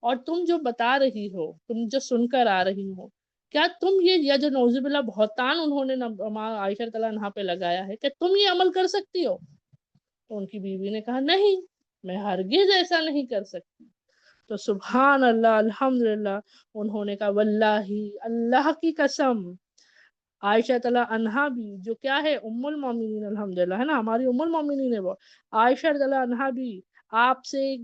اور تم جو بتا رہی ہو، تم جو سن کر آ رہی ہو، کیا تم یہ یا جو نعوذ باللہ بہتان انہوں نے ماں عائشہ تعالیٰ عنہا پہ لگایا ہے، کہ تم یہ عمل کر سکتی ہو؟ تو ان کی بیوی نے کہا نہیں، میں ہرگز ایسا نہیں کر سکتی، تو سبحان اللہ الحمدللہ، انہوں نے کہا واللہ اللہ کی قسم، عائشہ تعالیٰ عنہا بھی جو کیا ہے ام المومنین الحمدللہ، ہے نا، ہماری ام المومنین ہے وہ، عائشہ تعالیٰ عنہا بھی آپ سے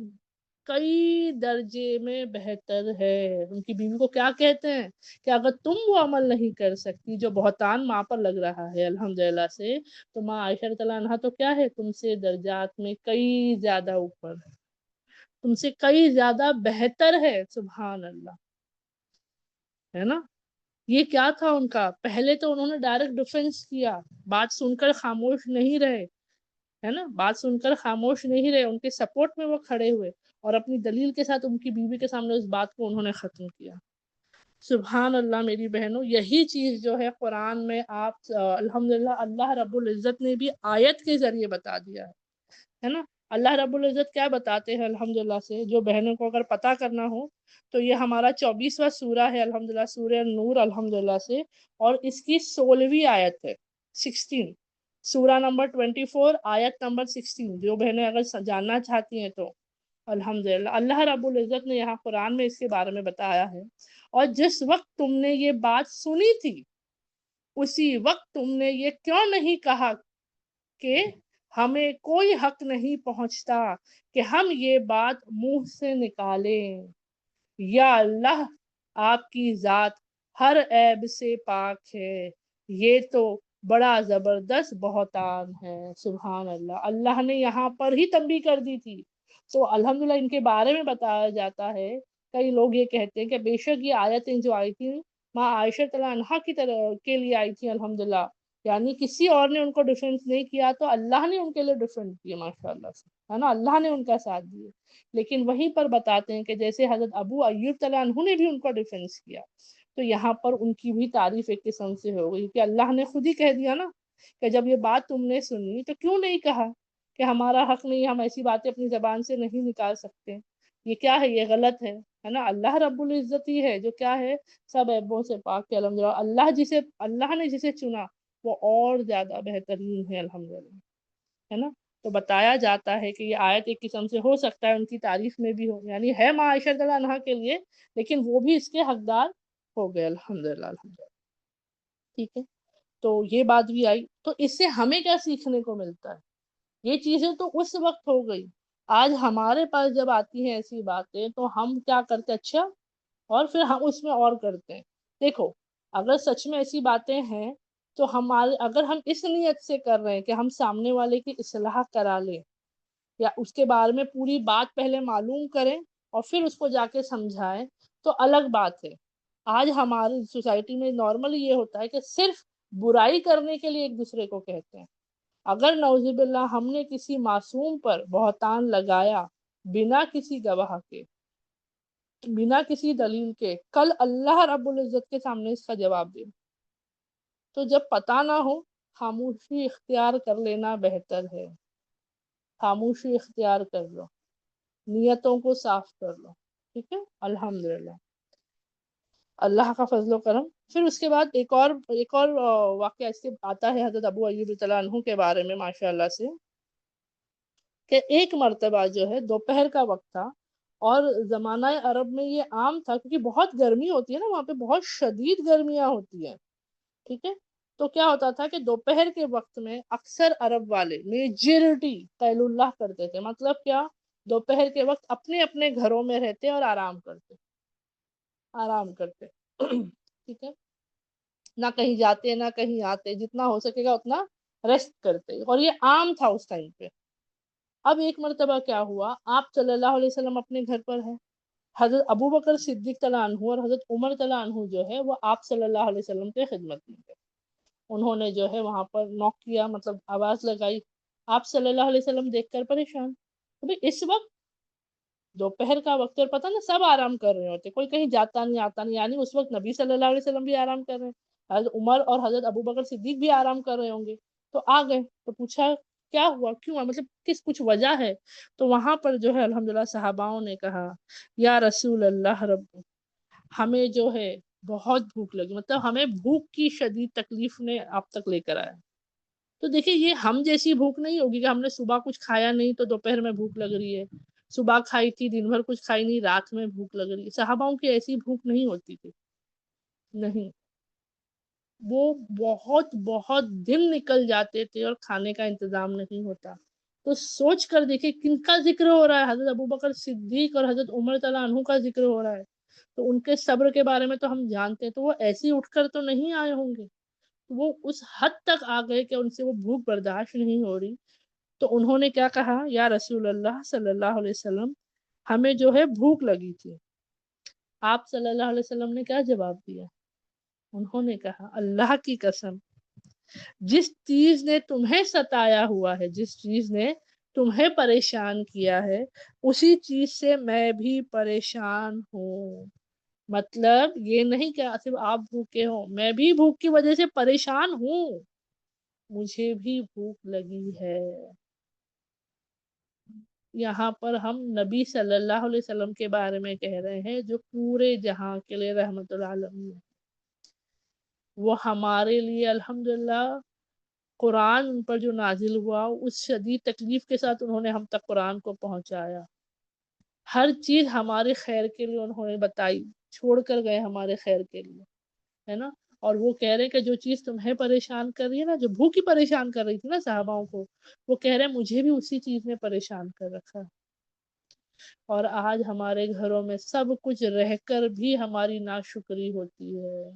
کئی درجے میں بہتر ہے، ان کی بیوی کو کیا کہتے ہیں کہ اگر تم وہ عمل نہیں کر سکتی جو بہتان ماں پر لگ رہا ہے الحمدللہ سے، تو ماں عائشہ رضی اللہ عنہا تو کیا ہے تم سے درجات میں کئی زیادہ اوپر، تم سے کئی زیادہ بہتر ہے، سبحان اللہ، ہے نا۔ یہ کیا تھا ان کا؟ پہلے تو انہوں نے ڈائریکٹ ڈیفنس کیا، بات سن کر خاموش نہیں رہے، ہے نا، بات سن کر خاموش نہیں رہے، ان کے سپورٹ میں وہ کھڑے ہوئے اور اپنی دلیل کے ساتھ ان کی بیوی کے سامنے اس بات کو انہوں نے ختم کیا، سبحان اللہ۔ میری بہنوں، یہی چیز جو ہے قرآن میں آپ الحمدللہ اللہ رب العزت نے بھی آیت کے ذریعے بتا دیا ہے نا، اللہ رب العزت کیا بتاتے ہیں الحمدللہ سے، جو بہنوں کو اگر پتہ کرنا ہو تو یہ ہمارا 24واں سورہ ہے الحمدللہ، سورہ نور الحمدللہ سے، اور اس کی 16ویں آیت ہے 16، سورہ نمبر 24 آیت نمبر 16، جو بہنیں اگر جاننا چاہتی ہیں تو الحمدللہ اللہ رب العزت نے یہاں قرآن میں اس کے بارے میں بتایا ہے. اور جس وقت تم نے یہ بات سنی تھی اسی وقت تم نے یہ کیوں نہیں کہا کہ ہمیں کوئی حق نہیں پہنچتا کہ ہم یہ بات منہ سے نکالیں. یا اللہ آپ کی ذات ہر عیب سے پاک ہے، یہ تو بڑا زبردست بہتان ہے. سبحان اللہ، اللہ نے یہاں پر ہی تنبیہ کر دی تھی. تو الحمدللہ ان کے بارے میں بتایا جاتا ہے، کئی لوگ یہ کہتے ہیں کہ بے شک یہ آیتیں جو آئی تھی ماں عائشہ تعالیٰ عنہا کی طرح کے لیے آئی تھی الحمدللہ، یعنی کسی اور نے ان کو ڈیفرنس نہیں کیا تو اللہ نے ان کے لیے ڈیفرنس کیا ماشاء اللہ سے، ہے نا، اللہ نے ان کا ساتھ دیا. لیکن وہیں پر بتاتے ہیں کہ جیسے حضرت ابو ایوب تعالیٰ عنہ نے بھی ان کو ڈیفنس کیا، تو یہاں پر ان کی بھی تعریف ایک قسم سے ہو گئی کہ اللہ نے خود ہی کہہ دیا نا کہ جب یہ بات تم نے سنی تو کیوں نہیں کہا کہ ہمارا حق نہیں، ہم ایسی باتیں اپنی زبان سے نہیں نکال سکتے، یہ کیا ہے، یہ غلط ہے نا. اللہ رب العزت ہی ہے جو کیا ہے، سب عیبوں سے پاک ہے الحمدللہ. اللہ نے جسے چنا وہ اور زیادہ بہترین ہے الحمدللہ، ہے نا. تو بتایا جاتا ہے کہ یہ آیت ایک قسم سے ہو سکتا ہے ان کی تعریف میں بھی ہو، یعنی ہے ماں عائشہ رضی اللہ عنہا کے لیے، لیکن وہ بھی اس کے حقدار ہو گئے الحمدللہ. ٹھیک ہے، تو یہ بات بھی آئی. تو اس سے ہمیں کیا سیکھنے کو ملتا ہے؟ یہ چیزیں تو اس وقت ہو گئی، آج ہمارے پاس جب آتی ہیں ایسی باتیں تو ہم کیا کرتے، اچھا، اور پھر ہم اس میں اور کرتے ہیں. دیکھو اگر سچ میں ایسی باتیں ہیں تو اگر ہم اس نیت سے کر رہے ہیں کہ ہم سامنے والے کی اصلاح کرا لیں یا اس کے بارے میں پوری بات پہلے معلوم کریں اور پھر اس کو جا کے سمجھائیں تو الگ بات ہے. آج ہماری سوسائٹی میں نارملی یہ ہوتا ہے کہ صرف برائی کرنے کے لیے ایک دوسرے کو کہتے ہیں. اگر نعوذ باللہ ہم نے کسی معصوم پر بہتان لگایا بنا کسی گواہ کے، بنا کسی دلیل کے، کل اللہ رب العزت کے سامنے اس کا جواب دے. تو جب پتہ نہ ہو خاموشی اختیار کر لینا بہتر ہے. خاموشی اختیار کر لو، نیتوں کو صاف کر لو. ٹھیک ہے الحمدللہ، اللہ کا فضل و کرم. پھر اس کے بعد ایک اور واقعہ اس سے آتا ہے حضرت ابو ایوب رضی اللہ عنہ کے بارے میں ماشاء اللہ سے، کہ ایک مرتبہ جو ہے دوپہر کا وقت تھا، اور زمانہ عرب میں یہ عام تھا کیونکہ بہت گرمی ہوتی ہے نا، وہاں پہ بہت شدید گرمیاں ہوتی ہیں. ٹھیک ہے، تو کیا ہوتا تھا کہ دوپہر کے وقت میں اکثر عرب والے میجورٹی قیل اللہ کرتے تھے. مطلب کیا، دوپہر کے وقت اپنے اپنے گھروں میں رہتے اور آرام کرتے. ٹھیک ہے، نہ کہیں جاتے نہ کہیں آتے، جتنا ہو سکے گا اتنا ریسٹ کرتے، اور یہ عام تھا اس ٹائم پہ. اب ایک مرتبہ کیا ہوا، آپ صلی اللہ علیہ وسلم اپنے گھر پر ہیں، حضرت ابو بکر صدیق تعالیٰ عنہ اور حضرت عمر تعالیٰ عنہ جو ہے وہ آپ صلی اللہ علیہ وسلم کے خدمت میں تھے. انہوں نے جو ہے وہاں پر نوک کیا، مطلب آواز لگائی. آپ صلی اللہ علیہ وسلم دیکھ کر پریشان. اس وقت دوپہر کا وقت اور پتہ نا سب آرام کر رہے ہوتے، کوئی کہیں جاتا نہیں آتا نہیں، یعنی اس وقت نبی صلی اللہ علیہ وسلم بھی آرام کر رہے ہیں، حضرت عمر اور حضرت ابو بکر صدیق بھی آرام کر رہے ہوں گے. تو آ گئے تو پوچھا کیا ہوا، کیوں، مطلب کچھ وجہ ہے. تو وہاں پر جو ہے الحمدللہ صحاباؤں نے کہا یا رسول اللہ رب، ہمیں جو ہے بہت بھوک لگی، مطلب ہمیں بھوک کی شدید تکلیف نے آپ تک لے کر آیا. تو دیکھیں یہ ہم جیسی بھوک نہیں ہوگی کہ ہم نے صبح کچھ کھایا نہیں تو دوپہر میں بھوک لگ رہی ہے، صبح کھائی تھی دن بھر کچھ کھائی نہیں رات میں بھوک لگ رہی ہے. صحاباؤں کی ایسی بھوک نہیں ہوتی تھی، نہیں، وہ بہت بہت دن نکل جاتے تھے اور کھانے کا انتظام نہیں ہوتا. تو سوچ کر دیکھیں کن کا ذکر ہو رہا ہے، حضرت ابو بکر صدیق اور حضرت عمر تعالیٰ عنہ کا ذکر ہو رہا ہے. تو ان کے صبر کے بارے میں تو ہم جانتے ہیں، تو وہ ایسے اٹھ کر تو نہیں آئے ہوں گے، وہ اس حد تک آ گئے کہ ان سے وہ بھوک برداشت نہیں ہو رہی. تو انہوں نے کیا کہا، یا رسول اللہ صلی اللہ علیہ وسلم، ہمیں جو ہے بھوک لگی تھی. آپ صلی اللہ علیہ وسلم نے کیا جواب دیا، انہوں نے کہا اللہ کی قسم، جس چیز نے تمہیں ستایا ہوا ہے، جس چیز نے تمہیں پریشان کیا ہے، اسی چیز سے میں بھی پریشان ہوں. مطلب یہ نہیں کہ صرف آپ بھوکے ہو، میں بھی بھوک کی وجہ سے پریشان ہوں، مجھے بھی بھوک لگی ہے. یہاں پر ہم نبی صلی اللہ علیہ وسلم کے بارے میں کہہ رہے ہیں جو پورے جہاں کے لیے رحمت العالمین ہے. وہ ہمارے لیے الحمدللہ قرآن ان پر جو نازل ہوا اس شدید تکلیف کے ساتھ انہوں نے ہم تک قرآن کو پہنچایا. ہر چیز ہمارے خیر کے لیے انہوں نے بتائی، چھوڑ کر گئے ہمارے خیر کے لیے، ہے نا. اور وہ کہہ رہے کہ جو چیز تمہیں پریشان کر رہی ہے نا، جو بھوک ہی پریشان کر رہی تھی نا صحاباؤں کو، وہ کہہ رہے مجھے بھی اسی چیز نے پریشان کر رکھا. اور آج ہمارے گھروں میں سب کچھ رہ کر بھی ہماری ناشکری ہوتی ہے،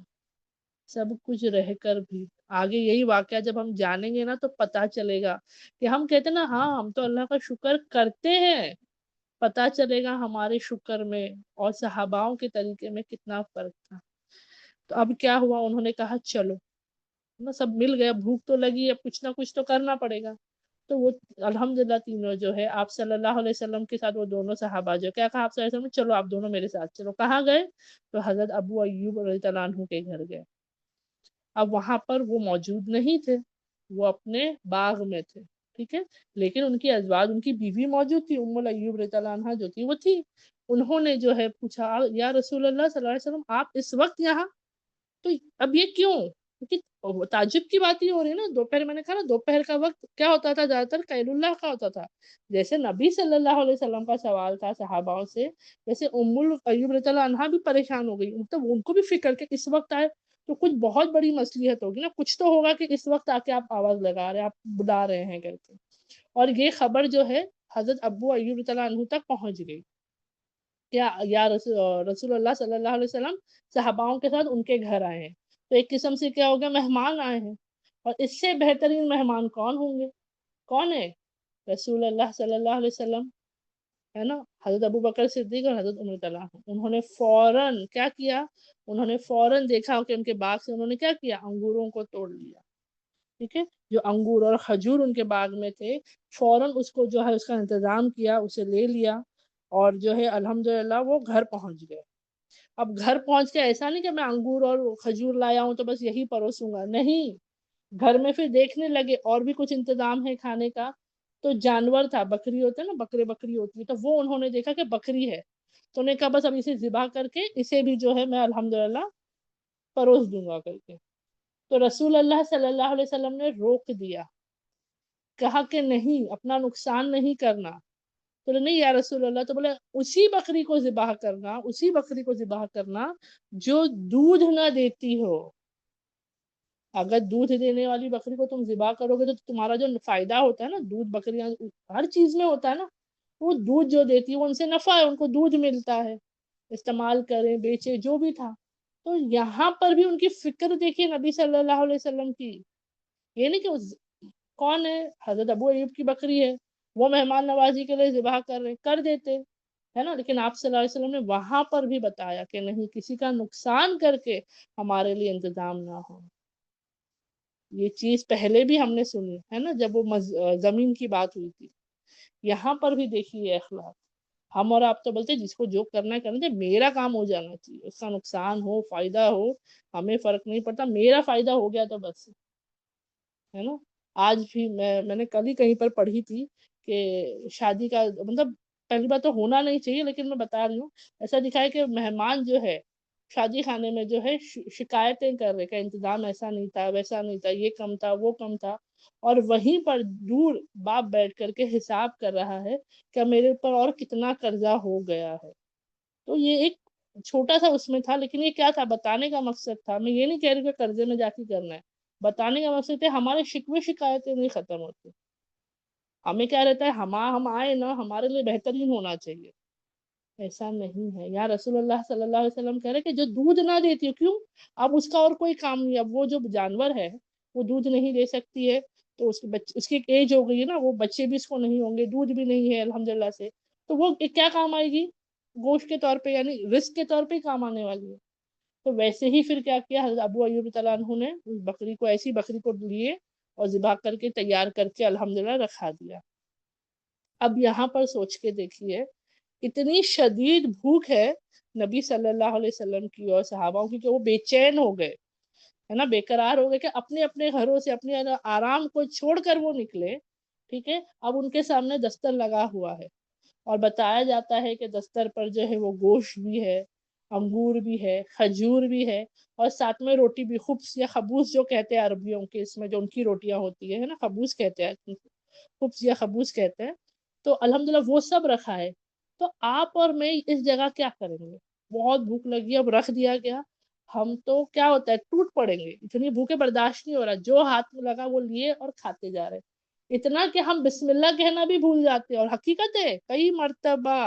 سب کچھ رہ کر بھی. آگے یہی واقعہ جب ہم جانیں گے نا تو پتا چلے گا کہ ہم کہتے ہیں نا ہاں ہم تو اللہ کا شکر کرتے ہیں، پتا چلے گا ہمارے شکر میں اور صحاباؤں کے طریقے میں کتنا فرق تھا. تو اب کیا ہوا، انہوں نے کہا چلو نا، سب مل گیا، بھوک تو لگی، اب کچھ نہ کچھ تو کرنا پڑے گا. تو وہ الحمدللہ تینوں جو ہے آپ صلی اللہ علیہ وسلم کے ساتھ وہ دونوں صحابہ جو کیا کہا آپ صلی اللہ علیہ وسلم چلو آپ دونوں میرے ساتھ چلو. کہاں گئے؟ تو حضرت ابو ایوب رضی اللہ عنہ کے گھر گئے. اب وہاں پر وہ موجود نہیں تھے، وہ اپنے باغ میں تھے، ٹھیک ہے، لیکن ان کی ازواج، ان کی بیوی موجود تھی، ام ایوب رضی اللہ عنہ جو تھی وہ تھی. انہوں نے جو ہے پوچھا یا رسول اللہ صلی اللہ علیہ وسلم آپ اس وقت یہاں؟ تو اب یہ کیوں؟ کیونکہ تعجب کی بات یہ ہو رہی ہے نا، دوپہر میں نے کہا نا دوپہر کا وقت کیا ہوتا تھا، زیادہ تر قیل اللہ کا ہوتا تھا. جیسے نبی صلی اللہ علیہ وسلم کا سوال تھا صحاباؤں سے، ویسے ام ایوب رضی اللہ عنہا بھی پریشان ہو گئی، مطلب ان کو بھی فکر کہ اس وقت آئے تو کچھ بہت بڑی مصلیحت ہوگی نا، کچھ تو ہوگا کہ اس وقت آ کے آپ آواز لگا رہے ہیں، آپ بلا رہے ہیں کر کے. اور یہ خبر جو ہے حضرت ابو ایوب رضی اللہ عنہ تک پہنچ گئی. یا رسول اللہ صلی اللہ علیہ وسلم صحاباؤں کے ساتھ ان کے گھر آئے ہیں، تو ایک قسم سے کیا ہو گیا، مہمان آئے ہیں. اور اس سے بہترین مہمان کون ہوں گے؟ کون ہے؟ رسول اللہ صلی اللہ علیہ وسلم، ہے نا. حضرت ابو بکر صدیق اور حضرت عمر رضی اللہ عنہ، انہوں نے فوراً کیا کیا، انہوں نے فوراً دیکھا کہ ان کے باغ سے انہوں نے کیا کیا، انگوروں کو توڑ لیا. ٹھیک ہے، جو انگور اور کھجور ان کے باغ میں تھے فوراً اس کو جو ہے اس کا انتظام کیا، اسے لے لیا اور جو ہے الحمدللہ وہ گھر پہنچ گئے. اب گھر پہنچ کے ایسا نہیں کہ میں انگور اور کھجور لایا ہوں تو بس یہی پروسوں گا، نہیں، گھر میں پھر دیکھنے لگے اور بھی کچھ انتظام ہے کھانے کا. تو جانور تھا، بکری ہوتا ہے نا، بکری ہوتی ہے، تو وہ انہوں نے دیکھا کہ بکری ہے، تو انہوں نے کہا بس اب اسے ذبح کر کے اسے بھی جو ہے میں الحمدللہ پروس دوں گا کر کے. تو رسول اللہ صلی اللہ علیہ وسلم نے روک دیا، کہا کہ نہیں، اپنا نقصان نہیں کرنا. تو نہیں یا رسول اللہ، تو بولے اسی بکری کو ذبح کرنا، اسی بکری کو ذبح کرنا جو دودھ نہ دیتی ہو. اگر دودھ دینے والی بکری کو تم ذبح کرو گے تو تمہارا جو فائدہ ہوتا ہے نا، دودھ بکریاں ہر چیز میں ہوتا ہے نا، وہ دودھ جو دیتی ہے وہ ان سے نفع ہے، ان کو دودھ ملتا ہے، استعمال کریں بیچے جو بھی تھا. تو یہاں پر بھی ان کی فکر دیکھیے نبی صلی اللہ علیہ وسلم کی. یہ نہیں کہ کون ہے، حضرت ابو ایوب کی بکری ہے، وہ مہمان نوازی کے لیے ذبح کر رہے، کر دیتے، ہے نا. لیکن آپ صلی اللہ علیہ وسلم نے وہاں پر بھی بتایا کہ نہیں، کسی کا نقصان کر کے ہمارے لیے انتظام نہ ہو. یہ چیز پہلے بھی ہم نے سنی ہے نا، جب وہ زمین کی بات ہوئی تھی. یہاں پر بھی دیکھیے اخلاق. ہم اور آپ تو بولتے جس کو جو کرنا ہے کرنا چاہیے، میرا کام ہو جانا چاہیے، اس کا نقصان ہو فائدہ ہو ہمیں فرق نہیں پڑتا، میرا فائدہ ہو گیا تو بس، ہے نا. آج بھی میں نے کل ہی کہیں پر پڑھی تھی کہ شادی کا مطلب پہلی بات تو ہونا نہیں چاہیے، لیکن میں بتا رہی ہوں ایسا دکھا ہے کہ مہمان جو ہے شادی خانے میں جو ہے شکایتیں کر رہے کہ انتظام ایسا نہیں تھا، ویسا نہیں تھا، یہ کم تھا، وہ کم تھا. اور وہیں پر دور باپ بیٹھ کر کے حساب کر رہا ہے کہ میرے اوپر اور کتنا قرضہ ہو گیا ہے. تو یہ ایک چھوٹا سا اس میں تھا، لیکن یہ کیا تھا، بتانے کا مقصد تھا. میں یہ نہیں کہہ رہی کہ قرضے میں جا کے کرنا ہے، بتانے کا مقصد ہے ہمارے شکوے شکایتیں نہیں ختم ہوتی. ہمیں کیا رہتا ہے، ہم آئے نا، ہمارے لیے بہترین ہونا چاہیے. ایسا نہیں ہے. یا رسول اللہ صلی اللہ علیہ وسلم کہہ رہے کہ جو دودھ نہ دیتی ہو، کیوں، اب اس کا اور کوئی کام نہیں، اب وہ جو جانور ہے وہ دودھ نہیں دے سکتی ہے، تو اس کی ایک ایج ہو گئی ہے نا، وہ بچے بھی اس کو نہیں ہوں گے، دودھ بھی نہیں ہے الحمدللہ سے، تو وہ کیا کام آئے گی، گوشت کے طور پہ، یعنی رزق کے طور پہ کام آنے والی ہے. تو ویسے ہی پھر کیا کیا حضرت ابو ایوب رضی اللہ عنہ نے اس بکری کو، ایسی بکری کو لیے اور ذبح کر کے تیار کر کے الحمدللہ رکھا دیا. اب یہاں پر سوچ کے دیکھیے، اتنی شدید بھوک ہے نبی صلی اللہ علیہ وسلم کی اور صحاباؤں کی کہ وہ بے چین ہو گئے، ہے نا، بے قرار ہو گئے کہ اپنے اپنے گھروں سے اپنے آرام کو چھوڑ کر وہ نکلے. ٹھیک ہے، اب ان کے سامنے دستر لگا ہوا ہے، اور بتایا جاتا ہے کہ دستر پر جو ہے وہ گوشت بھی ہے، انگور بھی ہے، کھجور بھی ہے، اور ساتھ میں روٹی بھی، خبز یا خبوز جو کہتے ہیں عربیوں کے، اس میں جو ان کی روٹیاں ہوتی ہے نا، خبوز کہتے ہیں، خبز یا خبوز کہتے ہیں، تو الحمدللہ وہ سب رکھا ہے۔ تو آپ اور میں اس جگہ کیا کریں گے؟ بہت بھوک لگی، اب رکھ دیا گیا، ہم تو کیا ہوتا ہے ٹوٹ پڑیں گے، اتنی بھوکے برداشت نہیں ہو رہا، جو ہاتھ میں لگا وہ لیے اور کھاتے جا رہے، اتنا کہ ہم بسم اللہ کہنا بھی بھول جاتے ہیں۔ اور حقیقت ہے کئی مرتبہ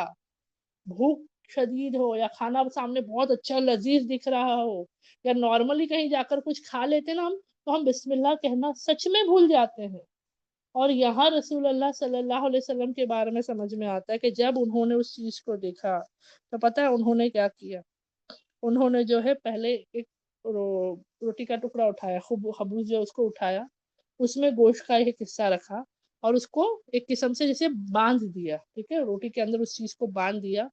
بھوک شدید ہو یا کھانا سامنے بہت اچھا لذیذ دکھ رہا ہو یا نارملی کہیں جا کر کچھ کھا لیتے نا ہم، تو ہم بسم اللہ کہنا سچ میں بھول جاتے ہیں۔ اور یہاں رسول اللہ صلی اللہ علیہ وسلم کے بارے میں سمجھ میں آتا ہے کہ جب انہوں نے اس چیز کو دیکھا تو پتہ ہے انہوں نے کیا کیا؟ انہوں نے جو ہے پہلے ایک روٹی کا ٹکڑا اٹھایا، خبوز جو اس کو اٹھایا، اس میں گوشت کا ایک حصہ رکھا اور اس کو ایک قسم سے جیسے باندھ دیا، ٹھیک ہے، روٹی کے اندر اس چیز کو باندھ دیا،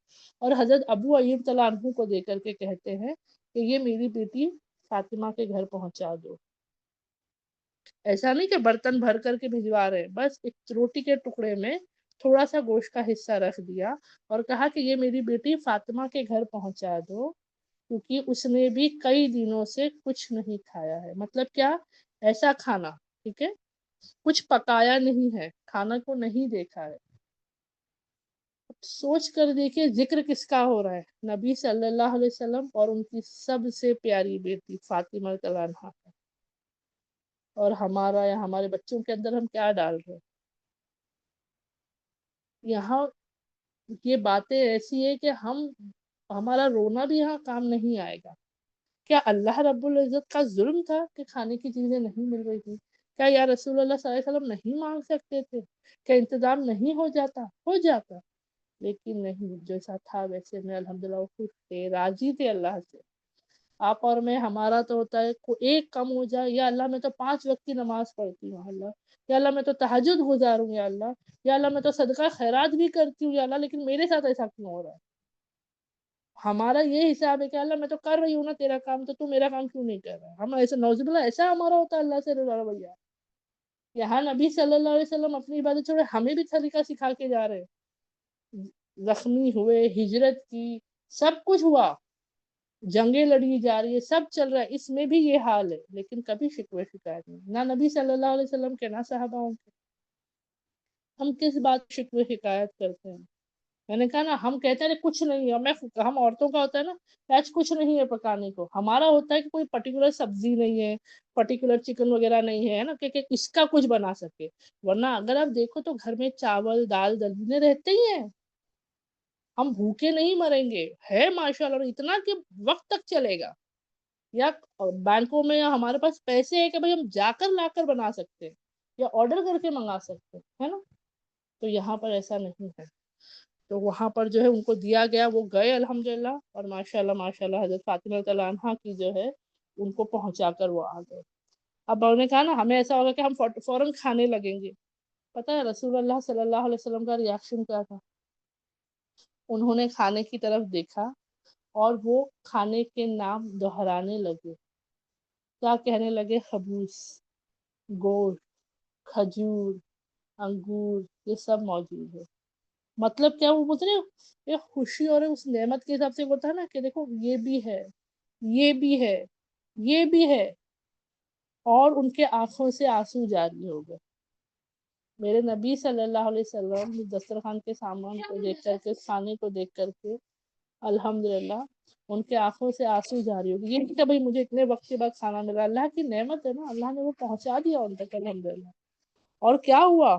اور حضرت ابو ایوب طلع عنہ کو دے کر کے کہتے ہیں کہ یہ میری بیٹی فاطمہ کے گھر پہنچا دو۔ ایسا نہیں کہ برتن بھر کر کے بھجوا رہے، بس ایک روٹی کے ٹکڑے میں تھوڑا سا گوشت کا حصہ رکھ دیا اور کہا کہ یہ میری بیٹی فاطمہ کے گھر پہنچا دو، کیونکہ اس نے بھی کئی دنوں سے کچھ نہیں کھایا ہے۔ مطلب کیا؟ ایسا کھانا، ٹھیک ہے، کچھ پکایا نہیں ہے، کھانا کو نہیں دیکھا ہے۔ سوچ کر دیکھیے ذکر کس کا ہو رہا ہے؟ نبی صلی اللہ علیہ وسلم اور ان کی سب سے پیاری بیٹی فاطمہ رضی اللہ عنہا۔ اور ہمارا یا ہمارے بچوں کے اندر ہم کیا ڈال رہے ہیں؟ یہاں یہ باتیں ایسی ہے کہ ہمارا رونا بھی یہاں کام نہیں آئے گا۔ کیا اللہ رب العزت کا ظلم تھا کہ کھانے کی چیزیں نہیں مل رہی تھی؟ کیا یا رسول اللہ صلی اللہ علیہ وسلم نہیں مانگ سکتے تھے؟ کیا انتظام نہیں ہو جاتا؟ ہو جاتا، لیکن نہیں، جیسا تھا ویسے میں الحمدللہ وہ خوش تھے، راضی تھے اللہ سے۔ آپ اور میں، ہمارا تو ہوتا ہے ایک کم ہو جائے، یا اللہ میں تو 5 وقت کی نماز پڑھتی ہوں اللہ، یا اللہ میں تو تہجد گزاروں، یا اللہ، یا اللہ میں تو صدقہ خیرات بھی کرتی ہوں، یا اللہ، لیکن میرے ساتھ ایسا کیوں ہو رہا ہے؟ ہمارا یہ حساب ہے کہ اللہ میں تو کر رہی ہوں نا تیرا کام، تو میرا کام کیوں نہیں کر رہا؟ ہم ایسا نعوذ باللہ ایسا ہمارا ہوتا ہے اللہ سے رویہ۔ یہاں نبی صلی اللہ علیہ وسلم اپنی عبادت چھوڑے ہمیں بھی طریقہ سکھا کے جا رہے ہیں۔ زخمی ہوئے، ہجرت کی، سب کچھ ہوا، جنگیں لڑی جا رہی ہے، سب چل رہا ہے، اس میں بھی یہ حال ہے، لیکن کبھی شکوے شکایت نہیں، نہ نبی صلی اللہ علیہ وسلم کے نہ صحابہ کے۔ ہم کس بات کی شکوے شکایت کرتے ہیں؟ میں نے کہا نا، ہم کہتے ہیں کچھ نہیں ہے، ہم عورتوں کا ہوتا ہے نا، آج کچھ نہیں ہے پکانے کو، ہمارا ہوتا ہے کہ کوئی پرٹیکولر سبزی نہیں ہے، پرٹیکولر چکن وغیرہ نہیں ہے نا، کہ اس کا کچھ بنا سکے، ورنہ اگر آپ دیکھو تو گھر میں چاول دال دلہنے رہتے ہی ہیں، ہم بھوکے نہیں مریں گے، ہے ماشاءاللہ، اتنا کہ وقت تک چلے گا، یا بینکوں میں یا ہمارے پاس پیسے ہے کہ بھائی ہم جا کر لا کر بنا سکتے ہیں یا آرڈر کر کے منگا سکتے ہیں، ہے نا؟ تو یہاں پر ایسا نہیں ہے، تو وہاں پر جو ہے ان کو دیا گیا، وہ گئے الحمدللہ، اور ماشاءاللہ ماشاءاللہ حضرت فاطمہ رضی اللہ عنہا کی جو ہے ان کو پہنچا کر وہ آ گئے۔ اب انہوں نے کہا نا ہمیں ایسا ہوگا کہ ہم فوراً کھانے لگیں گے، پتہ ہے رسول اللہ صلی اللہ علیہ وسلم کا ریاکشن کیا تھا؟ انہوں نے کھانے کی طرف دیکھا اور وہ کھانے کے نام دہرانے لگے، کیا کہنے لگے؟ خبوز، گوشت، کھجور، انگور، یہ سب موجود ہے۔ مطلب کیا؟ وہ بولتے ہیں ایک خوشی اور اس نعمت کے حساب سے ہوتا ہے نا کہ دیکھو یہ بھی ہے، یہ بھی ہے، یہ بھی ہے، اور ان کے آنکھوں سے آنسو جاری ہو گئے۔ میرے نبی صلی اللہ علیہ وسلم دسترخوان کے سامان کو دیکھ کر کے، کھانے کو دیکھ کر کے الحمدللہ ان کے آنکھوں سے آنسو جاری ہو گئے، یہ کہ بھائی مجھے اتنے وقت کے بعد کھانا ملا، اللہ کی نعمت ہے نا، اللہ نے وہ پہنچا دیا ان تک الحمدللہ۔ اور کیا ہوا؟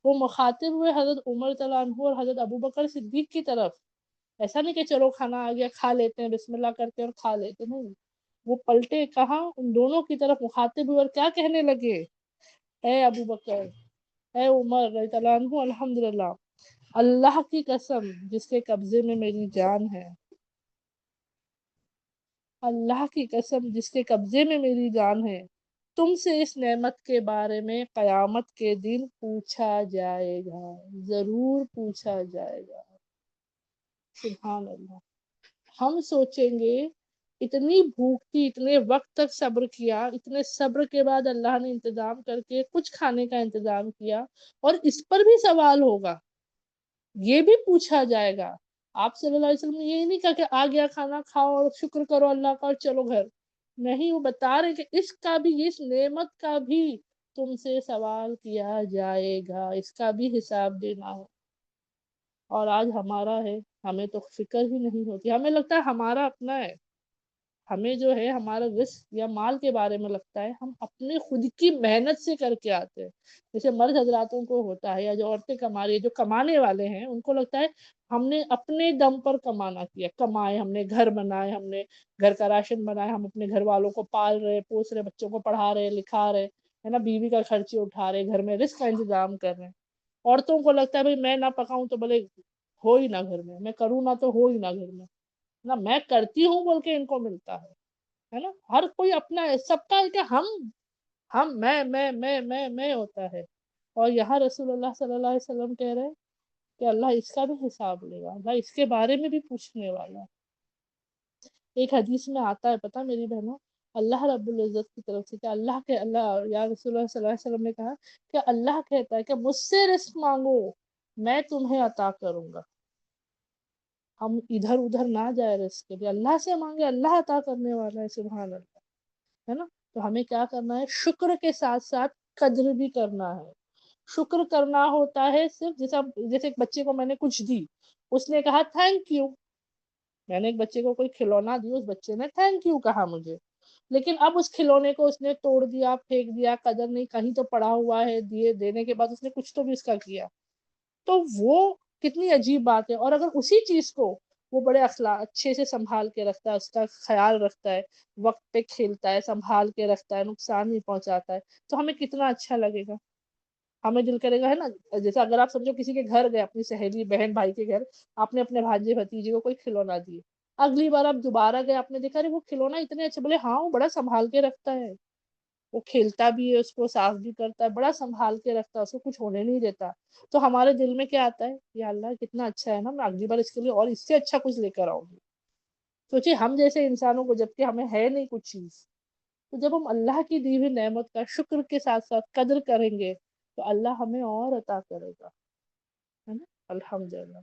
وہ مخاطب ہوئے حضرت عمر رضی اللہ عنہ اور حضرت ابوبکر صدیق کی طرف، ایسا نہیں کہ چلو کھانا آ گیا کھا لیتے ہیں، بسم اللہ کرتے ہیں اور کھا لیتے، نہیں، وہ پلٹے کہاں ان دونوں کی طرف مخاطب ہوئے اور کیا کہنے لگے؟ اے ابوبکر، اے عمر رضی اللہ عنہ، الحمدللہ، اللہ کی قسم جس کے قبضے میں میری جان ہے، اللہ کی قسم جس کے قبضے میں میری جان ہے، تم سے اس نعمت کے بارے میں قیامت کے دن پوچھا جائے گا، ضرور پوچھا جائے گا۔ سبحان اللہ۔ ہم سوچیں گے اتنی بھوک تھی، اتنے وقت تک صبر کیا، اتنے صبر کے بعد اللہ نے انتظام کر کے کچھ کھانے کا انتظام کیا، اور اس پر بھی سوال ہوگا، یہ بھی پوچھا جائے گا۔ آپ صلی اللہ علیہ وسلم نے یہ نہیں کہا کہ آ گیا کھانا کھاؤ اور شکر کرو اللہ کا اور چلو گھر، نہیں، وہ بتا رہے کہ اس کا بھی، اس نعمت کا بھی تم سے سوال کیا جائے گا، اس کا بھی حساب دینا ہے۔ اور آج ہمارا ہے، ہمیں تو فکر ہی نہیں ہوتی، ہمیں لگتا ہے ہمارا اپنا ہے، ہمیں جو ہے ہمارا رزق یا مال کے بارے میں لگتا ہے ہم اپنے خود کی محنت سے کر کے آتے ہیں۔ جیسے مرد حضراتوں کو ہوتا ہے یا جو عورتیں کما رہی ہیں، جو کمانے والے ہیں، ان کو لگتا ہے ہم نے اپنے دم پر کمانا کیا، کمائے، ہم نے گھر بنائے، ہم نے گھر کا راشن بنایا، ہم اپنے گھر والوں کو پال رہے، پوس رہے، بچوں کو پڑھا رہے، لکھا رہے، ہے نا، بیوی کا خرچے اٹھا رہے، گھر میں رزق کا انتظام کر رہے ہیں۔ عورتوں کو لگتا ہے بھائی میں نہ پکاؤں تو بھلے ہو ہی نہ گھر میں کروں نہ تو ہو ہی نہ گھر میں، نہ میں کرتی ہوں بول کے ان کو ملتا ہے نا۔ ہر کوئی اپنا ہے، سب کا ہے کہ ہم میں ہوتا ہے۔ اور یہاں رسول اللہ صلی اللہ علیہ وسلم کہہ رہے ہیں کہ اللہ اس کا بھی حساب لے گا، اللہ اس کے بارے میں بھی پوچھنے والا ہے۔ ایک حدیث میں آتا ہے، پتہ میری بہنوں، اللہ رب العزت کی طرف سے کہ اللہ یا رسول اللہ صلی اللہ علیہ وسلم نے کہا کہ اللہ کہتا ہے کہ مجھ سے رزق مانگو میں تمہیں عطا کروں گا۔ ہم ادھر ادھر نہ جائے رزق کے لیے، اللہ سے مانگے، اللہ عطا کرنے والا ہے، سبحان اللہ، ہے نا۔ تو ہمیں کیا کرنا ہے، شکر کے ساتھ ساتھ قدر بھی کرنا ہے۔ شکر کرنا ہوتا ہے صرف جیسے ایک بچے کو میں نے کچھ دی، اس نے کہا تھینک یو، میں نے ایک بچے کو کوئی کھلونا دی، اس بچے نے تھینک یو کہا مجھے، لیکن اب اس کھلونے کو اس نے توڑ دیا، پھینک دیا، قدر نہیں، کہیں تو پڑا ہوا ہے، دینے کے بعد اس نے کچھ تو بھی اس کا کیا، تو وہ کتنی عجیب بات ہے۔ اور اگر اسی چیز کو وہ بڑے اچھے سے سنبھال کے رکھتا ہے، اس کا خیال رکھتا ہے، وقت پہ کھیلتا ہے، سنبھال کے رکھتا ہے، نقصان نہیں پہنچاتا ہے، تو ہمیں کتنا اچھا لگے گا، ہمیں دل کرے گا، ہے نا۔ جیسے اگر آپ سمجھو کسی کے گھر گئے، اپنی سہیلی، بہن، بھائی کے گھر، آپ نے اپنے بھانجے بھتیجے کو کوئی کھلونا دیے، اگلی بار آپ دوبارہ گئے، آپ نے دیکھا وہ کھلونا اتنے اچھے، بولے ہاں وہ بڑا سنبھال کے رکھتا ہے، وہ کھیلتا بھی ہے، اس کو صاف بھی کرتا ہے، بڑا سنبھال کے رکھتا ہے، اس کو کچھ ہونے نہیں دیتا، تو ہمارے دل میں کیا آتا ہے، یا اللہ کتنا اچھا ہے نا، میں اگلی بار اس کے لیے اور اس سے اچھا کچھ لے کر آؤں گی۔ سوچے ہم جیسے انسانوں کو جبکہ ہمیں ہے نہیں کچھ چیز، تو جب ہم اللہ کی دی ہوئی نعمت کا شکر کے ساتھ ساتھ قدر کریں گے تو اللہ ہمیں اور عطا کرے گا، ہے نا، الحمدللہ۔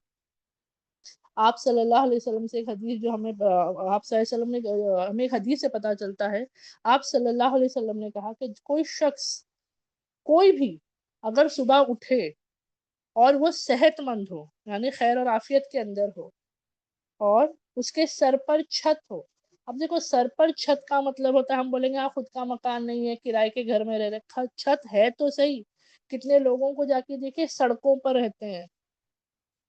آپ صلی اللہ علیہ وسلم سے ایک حدیث جو ہمیں آپ صلی اللہ علیہ وسلم نے ہمیں ایک حدیث سے پتہ چلتا ہے، آپ صلی اللہ علیہ وسلم نے کہا کہ کوئی شخص، کوئی بھی اگر صبح اٹھے اور وہ صحت مند ہو، یعنی خیر اور عافیت کے اندر ہو، اور اس کے سر پر چھت ہو، اب دیکھو سر پر چھت کا مطلب ہوتا ہے، ہم بولیں گے خود کا مکان نہیں ہے، کرائے کے گھر میں رہ رہے، چھت ہے تو صحیح، کتنے لوگوں کو جا کے دیکھے سڑکوں پر رہتے ہیں،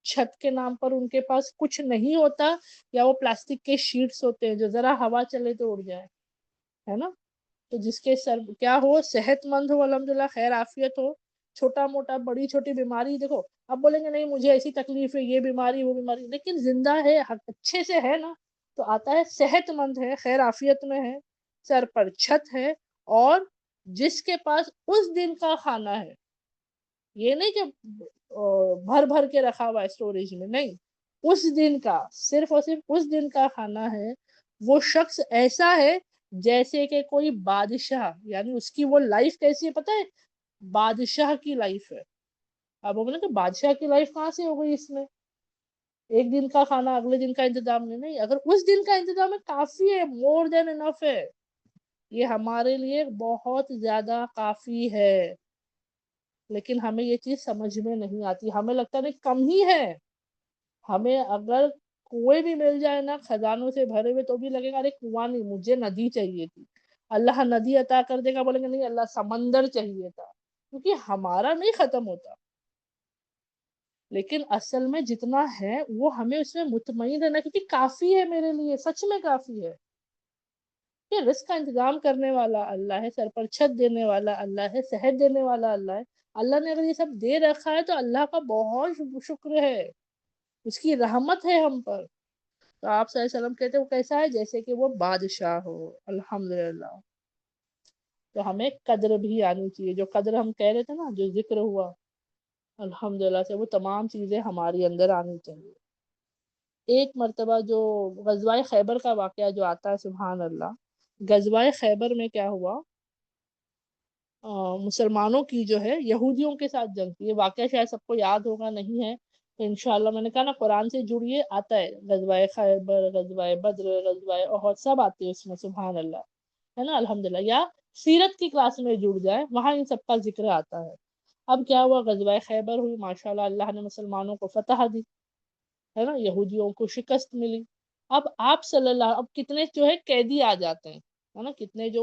چھت کے نام پر ان کے پاس کچھ نہیں ہوتا، یا وہ پلاسٹک کے شیٹس ہوتے ہیں جو ذرا ہوا چلے تو اڑ جائے، ہے نا۔ تو جس کے سر کیا ہو، صحت مند ہو، الحمدللہ، خیر عافیت ہو، چھوٹا موٹا بڑی چھوٹی بیماری، دیکھو اب بولیں گے نہیں مجھے ایسی تکلیف ہے، یہ بیماری وہ بیماری، لیکن زندہ ہے، اچھے سے ہے نا، تو آتا ہے صحت مند ہے، خیر عافیت میں ہے، سر پر چھت ہے، اور جس کے پاس اس دن کا کھانا ہے، یہ نہیں کہ بھر بھر کے رکھا ہوا ہے اسٹوریج میں، نہیں، اس دن کا، صرف اور صرف اس دن کا کھانا ہے، وہ شخص ایسا ہے جیسے کہ کوئی بادشاہ، یعنی اس کی وہ لائف کیسی ہے پتہ ہے، بادشاہ کی لائف ہے۔ اب وہ بولے کہ بادشاہ کی لائف کہاں سے ہو گئی اس میں، ایک دن کا کھانا اگلے دن کا انتظام نہیں، اگر اس دن کا انتظام ہے کافی ہے، مور دین انف ہے، یہ ہمارے لیے بہت زیادہ کافی ہے، لیکن ہمیں یہ چیز سمجھ میں نہیں آتی، ہمیں لگتا نہیں کم ہی ہے، ہمیں اگر کنویں بھی مل جائے نا خزانوں سے بھرے ہوئے تو بھی لگے گا ارے کنواں نہیں، مجھے ندی چاہیے تھی، اللہ ندی عطا کر دے گا، بولیں گے نہیں اللہ سمندر چاہیے تھا، کیونکہ ہمارا نہیں ختم ہوتا، لیکن اصل میں جتنا ہے وہ ہمیں اس میں مطمئن رہنا، کیونکہ کافی ہے میرے لیے، سچ میں کافی ہے، کہ رزق کا انتظام کرنے والا اللہ ہے، سر پر چھت دینے والا اللہ ہے، صحت دینے والا اللہ ہے، اللہ نے اگر یہ سب دے رکھا ہے تو اللہ کا بہت شکر ہے، اس کی رحمت ہے ہم پر۔ تو آپ صلی اللہ علیہ وسلم کہتے ہیں وہ کیسا ہے، جیسے کہ وہ بادشاہ ہو، الحمدللہ۔ تو ہمیں قدر بھی آنی چاہیے، جو قدر ہم کہہ رہے تھے نا، جو ذکر ہوا الحمدللہ سے، وہ تمام چیزیں ہماری اندر آنی چاہیے۔ ایک مرتبہ جو غزوہ خیبر کا واقعہ جو آتا ہے، سبحان اللہ، غزوہ خیبر میں کیا ہوا، مسلمانوں کی جو ہے یہودیوں کے ساتھ جنگ تھی، یہ واقعہ شاید سب کو یاد ہوگا، نہیں ہے تو انشاءاللہ میں نے کہا نا قرآن سے جڑیے، آتا ہے غزوہ خیبر، غزوہ بدر، غزوہ احد، سب آتے ہیں اس میں، سبحان اللہ، ہے نا، الحمدللہ۔ یا سیرت کی کلاس میں جڑ جائے، وہاں ان سب کا ذکر آتا ہے۔ اب کیا ہوا، غزوہ خیبر ہوئی، ماشاءاللہ اللہ نے مسلمانوں کو فتح دی، ہے نا، یہودیوں کو شکست ملی۔ اب آپ صلی اللہ، اب کتنے جو ہے قیدی آ جاتے ہیں، ہے نا، کتنے جو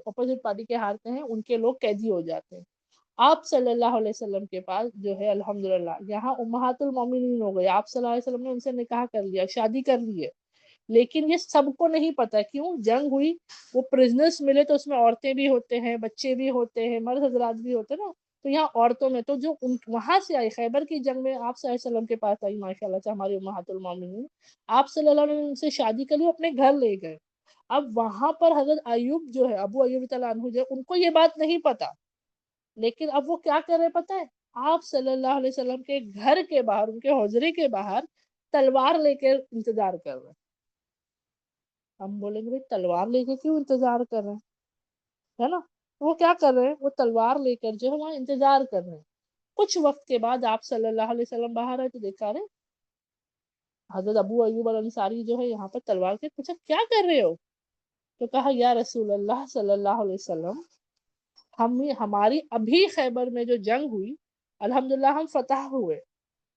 اپوزٹ پارٹی کے ہارتے ہیں ان کے لوگ قیدی ہو جاتے ہیں۔ آپ صلی اللہ علیہ وسلم کے پاس جو ہے الحمدللہ یہاں امہات المومنین ہو گئے، آپ صلی اللہ علیہ وسلم نے ان سے نکاح کر لیا، شادی کر لی ہے، لیکن یہ سب کو نہیں پتا، کیوں جنگ ہوئی، وہ پرزنرز ملے تو اس میں عورتیں بھی ہوتے ہیں، بچے بھی ہوتے ہیں، مرد حضرات بھی ہوتے ہیں نا، تو یہاں عورتوں میں تو جو وہاں سے آئی، خیبر کی جنگ میں آپ صلی اللہ علیہ وسلم کے پاس آئی، ماشاءاللہ سے ہماری امہات المومنین، آپ صلی اللہ علیہ وسلم ان سے شادی کر لی، اپنے گھر لے گئے۔ اب وہاں پر حضرت ایوب جو ہے، ابو ایوب تعالیٰ عنہ جو ہے، ان کو یہ بات نہیں پتا، لیکن اب وہ کیا کر رہے پتا ہے، آپ صلی اللہ علیہ وسلم کے گھر کے باہر، ان کے حجرے کے باہر تلوار لے کے انتظار کر رہے ہیں۔ ہم بولیں گے بھائی تلوار لے کے کیوں انتظار کر رہے ہیں، ہے نا، وہ کیا کر رہے ہیں، وہ تلوار لے کر جو ہے وہاں انتظار کر رہے ہیں۔ کچھ وقت کے بعد آپ صلی اللہ علیہ وسلم باہر آئے تو دیکھا رہے حضرت ابو ایوب الانصاری جو ہے یہاں پر تلوار کے، پوچھا کیا کر رہے ہو، تو کہا یا رسول اللہ صلی اللہ علیہ وسلم، ہماری ابھی خیبر میں جو جنگ ہوئی، الحمدللہ ہم فتح ہوئے،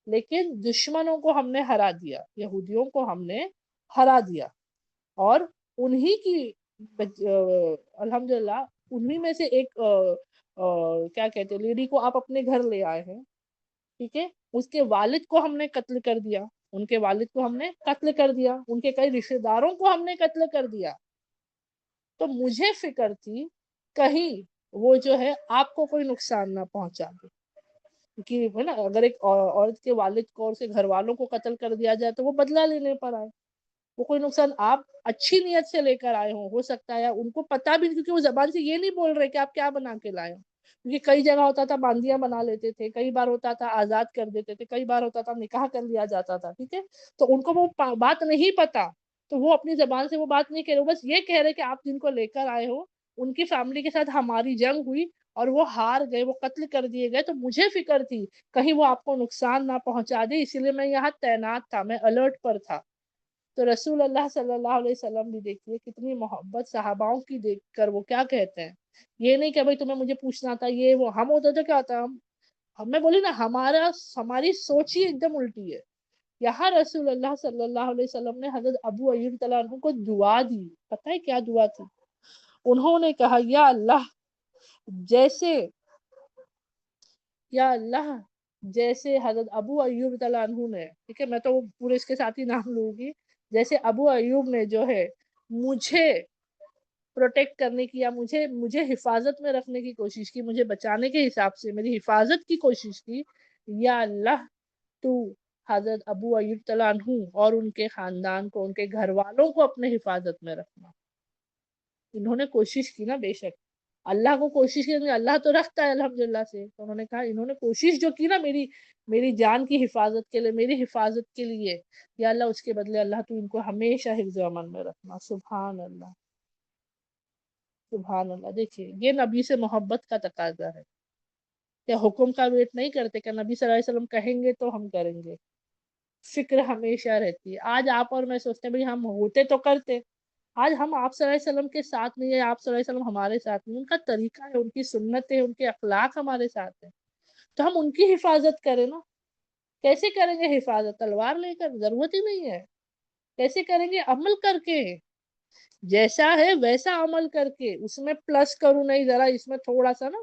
لیکن دشمنوں کو ہم نے ہرا دیا، یہودیوں کو ہم نے ہرا دیا، اور انہی کی الحمدللہ انہی میں سے ایک کیا کہتے ہیں لیڈی کو آپ اپنے گھر لے آئے ہیں، ٹھیک ہے، اس کے والد کو ہم نے قتل کر دیا، ان کے والد کو ہم نے قتل کر دیا، ان کے کئی رشتہ داروں کو ہم نے قتل کر دیا، تو مجھے فکر تھی کہیں وہ جو ہے آپ کو کوئی نقصان نہ پہنچا دے، کیونکہ ہے نا اگر ایک عورت کے والد کو اور اس کے گھر والوں کو قتل کر دیا جائے تو وہ بدلہ لینے پر آئے، وہ کوئی نقصان آپ اچھی نیت سے لے کر آئے ہو سکتا ہے ان کو پتا بھی نہیں، کیونکہ وہ زبان سے یہ نہیں بول رہے کہ آپ کیا بنا کے لائے ہو، کیونکہ کئی جگہ ہوتا تھا باندیاں بنا لیتے تھے، کئی بار ہوتا تھا آزاد کر دیتے تھے، کئی بار ہوتا تھا نکاح کر لیا جاتا تھا، ٹھیک ہے، تو ان کو وہ بات نہیں پتا، تو وہ اپنی زبان سے وہ بات نہیں کہہ رہے، بس یہ کہہ رہے کہ آپ جن کو لے کر آئے ہو ان کی فیملی کے ساتھ ہماری جنگ ہوئی اور وہ ہار گئے، وہ قتل کر دیے گئے، تو مجھے فکر تھی کہیں وہ آپ کو نقصان نہ پہنچا دے، اسی لیے میں یہاں تعینات تھا، میں الرٹ پر تھا۔ تو رسول اللہ صلی اللہ علیہ وسلم بھی دیکھیے کتنی محبت صحاباؤں کی دیکھ کر وہ کیا کہتے ہیں، یہ نہیں کہ بھائی تمہیں مجھے پوچھنا تھا، یہ وہ ہم ہوتا تو کیا ہوتا، ہمیں بولی نا ہماری سوچ ہی ایک دم الٹی ہے۔ یہاں رسول اللہ صلی اللہ علیہ وسلم نے حضرت ابو ایوب تعالیٰ عنہ کو دعا دی، پتہ ہے کیا دعا تھی، انہوں نے کہا یا اللہ جیسے یا اللہ جیسے حضرت ابو ایوب تعالیٰ عنہ نے، ٹھیک ہے، میں تو پورے اس کے ساتھ ہی نام لوں گی، جیسے ابو ایوب نے جو ہے مجھے پروٹیکٹ کرنے کی یا مجھے حفاظت میں رکھنے کی کوشش کی، مجھے بچانے کے حساب سے میری حفاظت کی کوشش کی، یا اللہ تو حضرت ابو ایوب تعالیٰ عنہ اور ان کے خاندان کو، ان کے گھر والوں کو اپنے حفاظت میں رکھنا۔ انہوں نے کوشش کی نا، بے شک اللہ کو کوشش کی، اللہ تو رکھتا ہے الحمدللہ سے، تو انہوں نے کہا انہوں نے کوشش جو کی نا میری جان کی حفاظت کے لیے، میری حفاظت کے لیے، یا اللہ اس کے بدلے اللہ تو ان کو ہمیشہ حفظ و امن میں رکھنا۔ سبحان اللہ، سبحان اللہ، دیکھیے یہ نبی سے محبت کا تقاضا ہے، کیا حکم کا ویٹ نہیں کرتے کہ نبی صلی اللہ علیہ وسلم کہیں گے تو ہم کریں گے، فکر ہمیشہ رہتی ہے۔ آج آپ اور میں سوچتے ہیں بھائی ہم ہوتے تو کرتے، آج ہم آپ صلی اللہ علیہ وسلم کے ساتھ نہیں ہے، آپ صلی اللہ علیہ وسلم ہمارے ساتھ نہیں، ان کا طریقہ ہے، ان کی سنت ہے، ان کے اخلاق ہمارے ساتھ ہے، تو ہم ان کی حفاظت کریں نا۔ کیسے کریں گے حفاظت، تلوار لے کر؟ ضرورت ہی نہیں ہے، کیسے کریں گے، عمل کر کے، جیسا ہے ویسا عمل کر کے، اس میں پلس کروں نہیں، ذرا اس میں تھوڑا سا نا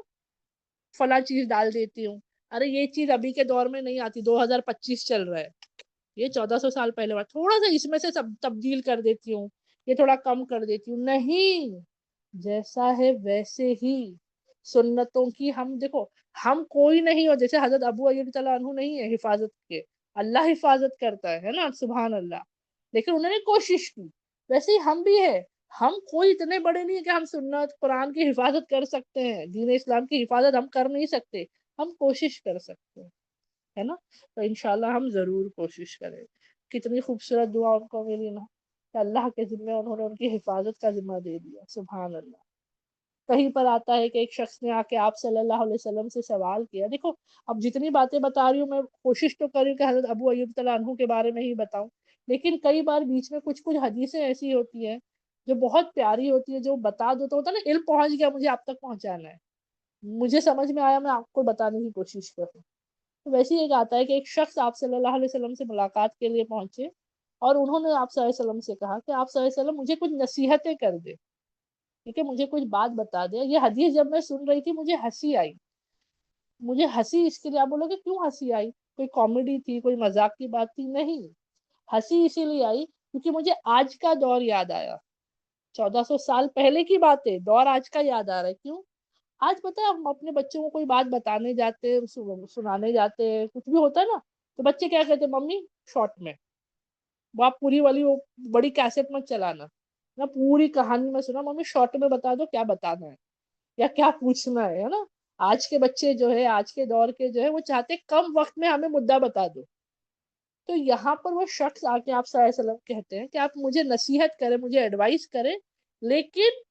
فلاں چیز ڈال دیتی ہوں، ارے یہ چیز ابھی کے دور میں نہیں آتی، 2025 چل رہا ہے، یہ 1400 سال پہلے بات، تھوڑا سا اس میں سے سب تبدیل کر دیتی ہوں، یہ تھوڑا کم کر دیتی ہوں، نہیں، جیسا ہے ویسے ہی سنتوں کی ہم دیکھو، ہم کوئی نہیں ہو جیسے حضرت ابو ایوب تعالیٰ عنہ نہیں ہے حفاظت کے، اللہ حفاظت کرتا ہے نا، سبحان اللہ، لیکن انہوں نے کوشش کی، ویسے ہی ہم بھی ہے، ہم کوئی اتنے بڑے نہیں ہیں کہ ہم سنت قرآن کی حفاظت کر سکتے ہیں، دین اسلام کی حفاظت ہم کر نہیں سکتے، ہم کوشش کر سکتے ہیں، ہے نا، تو انشاءاللہ ہم ضرور کوشش کریں۔ کتنی خوبصورت دعا ان کو ملی نا، کہ اللہ کے ذمہ انہوں نے ان کی حفاظت کا ذمہ دے دیا، سبحان اللہ۔ کہیں پر آتا ہے کہ ایک شخص نے آ کے آپ صلی اللہ علیہ وسلم سے سوال کیا. دیکھو اب جتنی باتیں بتا رہی ہوں میں کوشش تو کر رہی ہوں کہ حضرت ابو ایوب تعالیٰ عنہ کے بارے میں ہی بتاؤں، لیکن کئی بار بیچ میں کچھ حدیثیں ایسی ہوتی ہیں جو بہت پیاری ہوتی ہے، جو بتا دو تو ہوتا ہے نا علم پہنچ گیا، مجھے آپ تک پہنچانا ہے، مجھے سمجھ میں آیا میں آپ کو بتانے کی کوشش کروں. تو ویسے ایک آتا ہے کہ ایک شخص آپ صلی اللہ علیہ وسلم سے ملاقات کے لیے پہنچے اور انہوں نے آپ صلی اللہ علیہ وسلم سے کہا کہ آپ صلی اللہ علیہ وسلم مجھے کچھ نصیحتیں کر دے، ٹھیک ہے، مجھے کچھ بات بتا دے. یہ حدیث جب میں سن رہی تھی مجھے ہنسی آئی. مجھے ہنسی اس کے لیے، آپ بولو کہ کیوں ہنسی آئی؟ کوئی کامیڈی تھی، کوئی مذاق کی بات تھی؟ نہیں، ہنسی اسی لیے آئی کیونکہ مجھے آج کا دور یاد آیا. 1400 سال پہلے کی بات ہے، دور آج کا یاد آ رہا ہے. کیوں؟ آج پتہ ہے ہم اپنے بچوں کو کوئی بات بتانے جاتے، سنانے جاتے، کچھ بھی ہوتا ہے نا، تو بچے کیا کہتے ہیں؟ ممی شارٹ میں. وہ آپ پوری والی وہ بڑی کیسٹ مت چلانا نہ، پوری کہانی میں سنا، ممی شارٹ میں بتا دو کیا بتانا ہے یا کیا پوچھنا ہے نا. آج کے بچے جو ہے، آج کے دور کے جو ہے، وہ چاہتے کم وقت میں ہمیں مدعا بتا دو. تو یہاں پر وہ شخص آ کے آپ صلی اللہ علیہ وسلم کہتے ہیں کہ آپ مجھے نصیحت کریں، مجھے ایڈوائس کریں، لیکن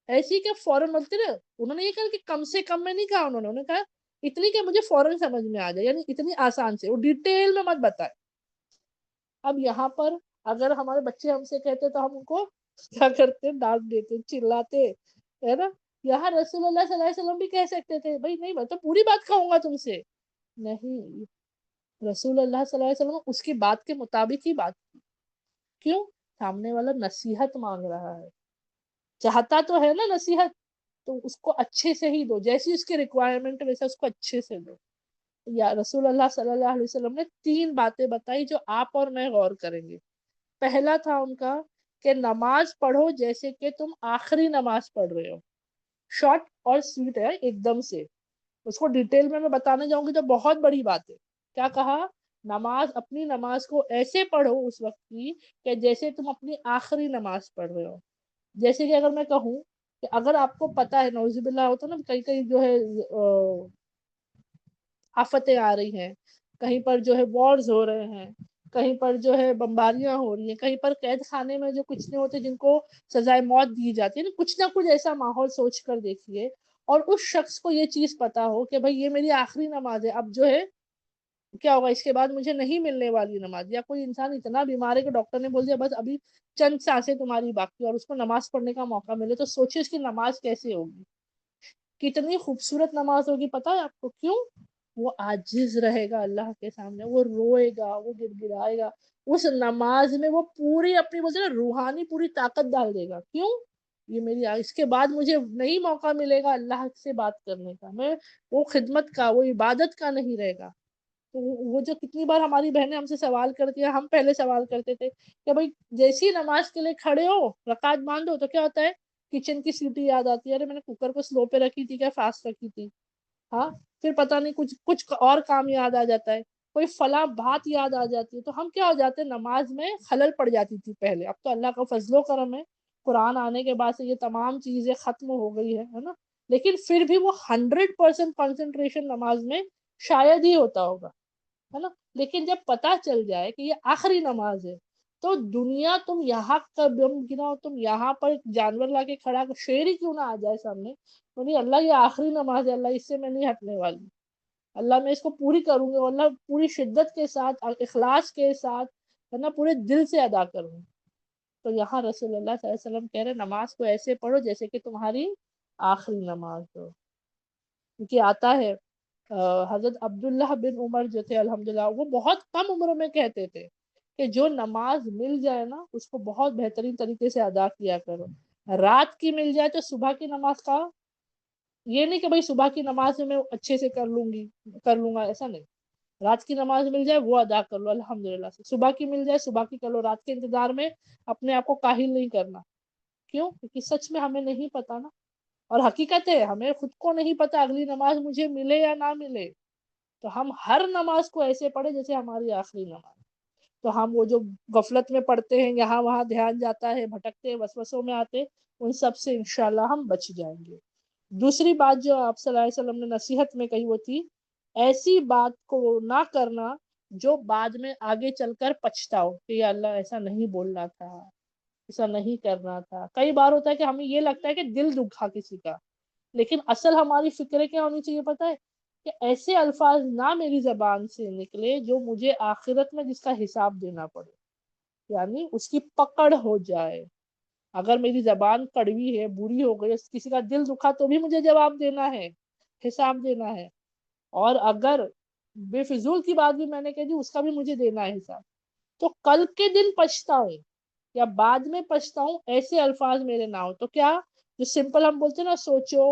ایسی کہ فوراً بولتے نا، انہوں نے یہ کہا کہ کم سے کم میں نہیں کہا، انہوں نے کہا اتنی کہ مجھے فوراً سمجھ میں آ جائے، یعنی اتنی آسان سے، وہ ڈیٹیل میں مت بتائے. اب یہاں پر اگر ہمارے بچے ہم سے کہتے تو ہم ان کو کیا کرتے؟ ڈانٹ دیتے، چلاتے، ہے نا. یہاں رسول اللہ صلی اللہ علیہ وسلم بھی کہہ سکتے تھے بھائی نہیں میں تو پوری بات کہوں گا تم سے. نہیں، رسول اللہ صلی اللہ علیہ وسلم اس کی بات کے مطابق ہی بات کی. کیوں؟ سامنے والا نصیحت مانگ رہا ہے، چاہتا تو ہے نا نصیحت، تو اس کو اچھے سے ہی دو، جیسی اس کی ریکوائرمنٹ ویسا اس کو اچھے سے دو. یا رسول اللہ صلی اللہ علیہ وسلم نے 3 باتیں بتائی جو آپ اور میں غور کریں گے. پہلا تھا ان کا کہ نماز پڑھو جیسے کہ تم آخری نماز پڑھ رہے ہو. شارٹ اور سویٹ ہے ایک دم سے، اس کو ڈیٹیل میں بتانے جاؤں گی تو بہت بڑی بات ہے. کیا کہا؟ اپنی نماز کو ایسے پڑھو اس وقت کی کہ جیسے تم اپنی آخری نماز پڑھ رہے ہو. جیسے کہ اگر میں کہوں کہ اگر آپ کو پتا ہے نعوذ باللہ ہوتا نا کئی کئی جو ہے آفتیں آ رہی ہیں، کہیں پر جو ہے وارز ہو رہے ہیں، کہیں پر جو ہے بمباریاں ہو رہی ہیں، کہیں پر قید خانے میں جو کچھ نہیں ہوتے جن کو سزائے موت دی جاتی ہے نا، کچھ نہ کچھ ایسا ماحول سوچ کر دیکھیے. اور اس شخص کو یہ چیز پتا ہو کہ بھائی یہ میری آخری نماز ہے، اب جو ہے کیا ہوگا، اس کے بعد مجھے نہیں ملنے والی نماز. یا کوئی انسان اتنا بیمار ہے کہ ڈاکٹر نے بول دیا بس ابھی چند سانسیں تمہاری باقی، اور اس کو نماز پڑھنے کا موقع ملے، تو سوچے اس کی نماز کیسے ہوگی. کتنی خوبصورت نماز ہوگی. پتا ہے آپ کو کیوں؟ وہ عاجز رہے گا اللہ کے سامنے، وہ روئے گا، وہ گر گرائے گا. اس نماز میں وہ پوری اپنی بولتے نا روحانی پوری طاقت ڈال دے گا. کیوں؟ یہ میری اس کے بعد مجھے نہیں موقع ملے گا اللہ سے بات کرنے کا، میں وہ خدمت کا، وہ عبادت کا نہیں رہے گا. تو وہ جو کتنی بار ہماری بہنیں ہم سے سوال کرتی ہیں، ہم پہلے سوال کرتے تھے کہ بھائی جیسی نماز کے لیے کھڑے ہو، رکعت باندھو، تو کیا ہوتا ہے؟ کچن کی سیٹی یاد آتی ہے، ارے میں نے کوکر کو سلو پہ رکھی تھی کیا فاسٹ رکھی تھی. ہاں، پھر پتہ نہیں کچھ اور کام یاد آ جاتا ہے، کوئی فلاں بات یاد آ جاتی ہے، تو ہم کیا ہو جاتے ہیں؟ نماز میں خلل پڑ جاتی تھی پہلے. اب تو اللہ کا فضل و کرم ہے، قرآن آنے کے بعد سے یہ تمام چیزیں ختم ہو گئی ہے نا. لیکن پھر بھی وہ 100% کنسنٹریشن نماز میں شاید ہی ہوتا ہوگا، ہے نا. لیکن جب پتا چل جائے کہ یہ آخری نماز ہے، تو دنیا تم یہاں قدم گراؤ، تم یہاں پر جانور لا کے کھڑا، شیر ہی کیوں نہ آ جائے سامنے، تو نہیں اللہ یہ آخری نماز ہے، اللہ اس سے میں نہیں ہٹنے والی، اللہ میں اس کو پوری کروں گی، اللہ پوری شدت کے ساتھ اخلاص کے ساتھ، ہے نا، پورے دل سے ادا کروں. تو یہاں رسول اللہ صلی اللہ علیہ وسلم کہہ رہے نماز کو ایسے پڑھو جیسے کہ تمہاری آخری نماز ہو. کیونکہ آتا ہے حضرت عبداللہ بن عمر جو تھے الحمدللہ، وہ بہت کم عمر میں کہتے تھے کہ جو نماز مل جائے نا اس کو بہت بہترین طریقے سے ادا کیا کرو. رات کی مل جائے تو صبح کی نماز کا یہ نہیں کہ بھائی صبح کی نماز میں اچھے سے کر لوں گا، ایسا نہیں. رات کی نماز مل جائے وہ ادا کر لو الحمدللہ سے. صبح کی مل جائے صبح کی کر لو، رات کے انتظار میں اپنے آپ کو کاہل نہیں کرنا. کیوں؟ کیونکہ سچ میں ہمیں نہیں پتا نا، اور حقیقت ہے ہمیں خود کو نہیں پتا اگلی نماز مجھے ملے یا نہ ملے. تو ہم ہر نماز کو ایسے پڑھے جیسے ہماری آخری نماز. تو ہم وہ جو غفلت میں پڑھتے ہیں، یہاں وہاں دھیان جاتا ہے، بھٹکتے وسوسوں میں آتے، ان سب سے انشاءاللہ ہم بچ جائیں گے. دوسری بات جو آپ صلی اللہ علیہ وسلم نے نصیحت میں کہی وہ تھی ایسی بات کو نہ کرنا جو بعد میں آگے چل کر پچھتاؤ کہ یا اللہ ایسا نہیں بولنا تھا. ایسا نہیں کرنا تھا. کئی بار ہوتا ہے کہ ہمیں یہ لگتا ہے کہ دل دکھا کسی کا، لیکن اصل ہماری فکر کیا ہونی چاہیے پتہ ہے؟ کہ ایسے الفاظ نہ میری زبان سے نکلے جو مجھے آخرت میں جس کا حساب دینا پڑے، یعنی اس کی پکڑ ہو جائے. اگر میری زبان کڑوی ہے، بری ہو گئی، کسی کا دل دکھا تو بھی مجھے جواب دینا ہے، حساب دینا ہے. اور اگر بے فضول کی بات بھی میں نے کہہ دی، اس کا بھی مجھے دینا ہے حساب. تو کل کے دن پچھتاؤں یا بعد میں پچھتاؤں ایسے الفاظ میرے نہ ہو. تو کیا جو سمپل ہم بولتے ہیں نا، سوچو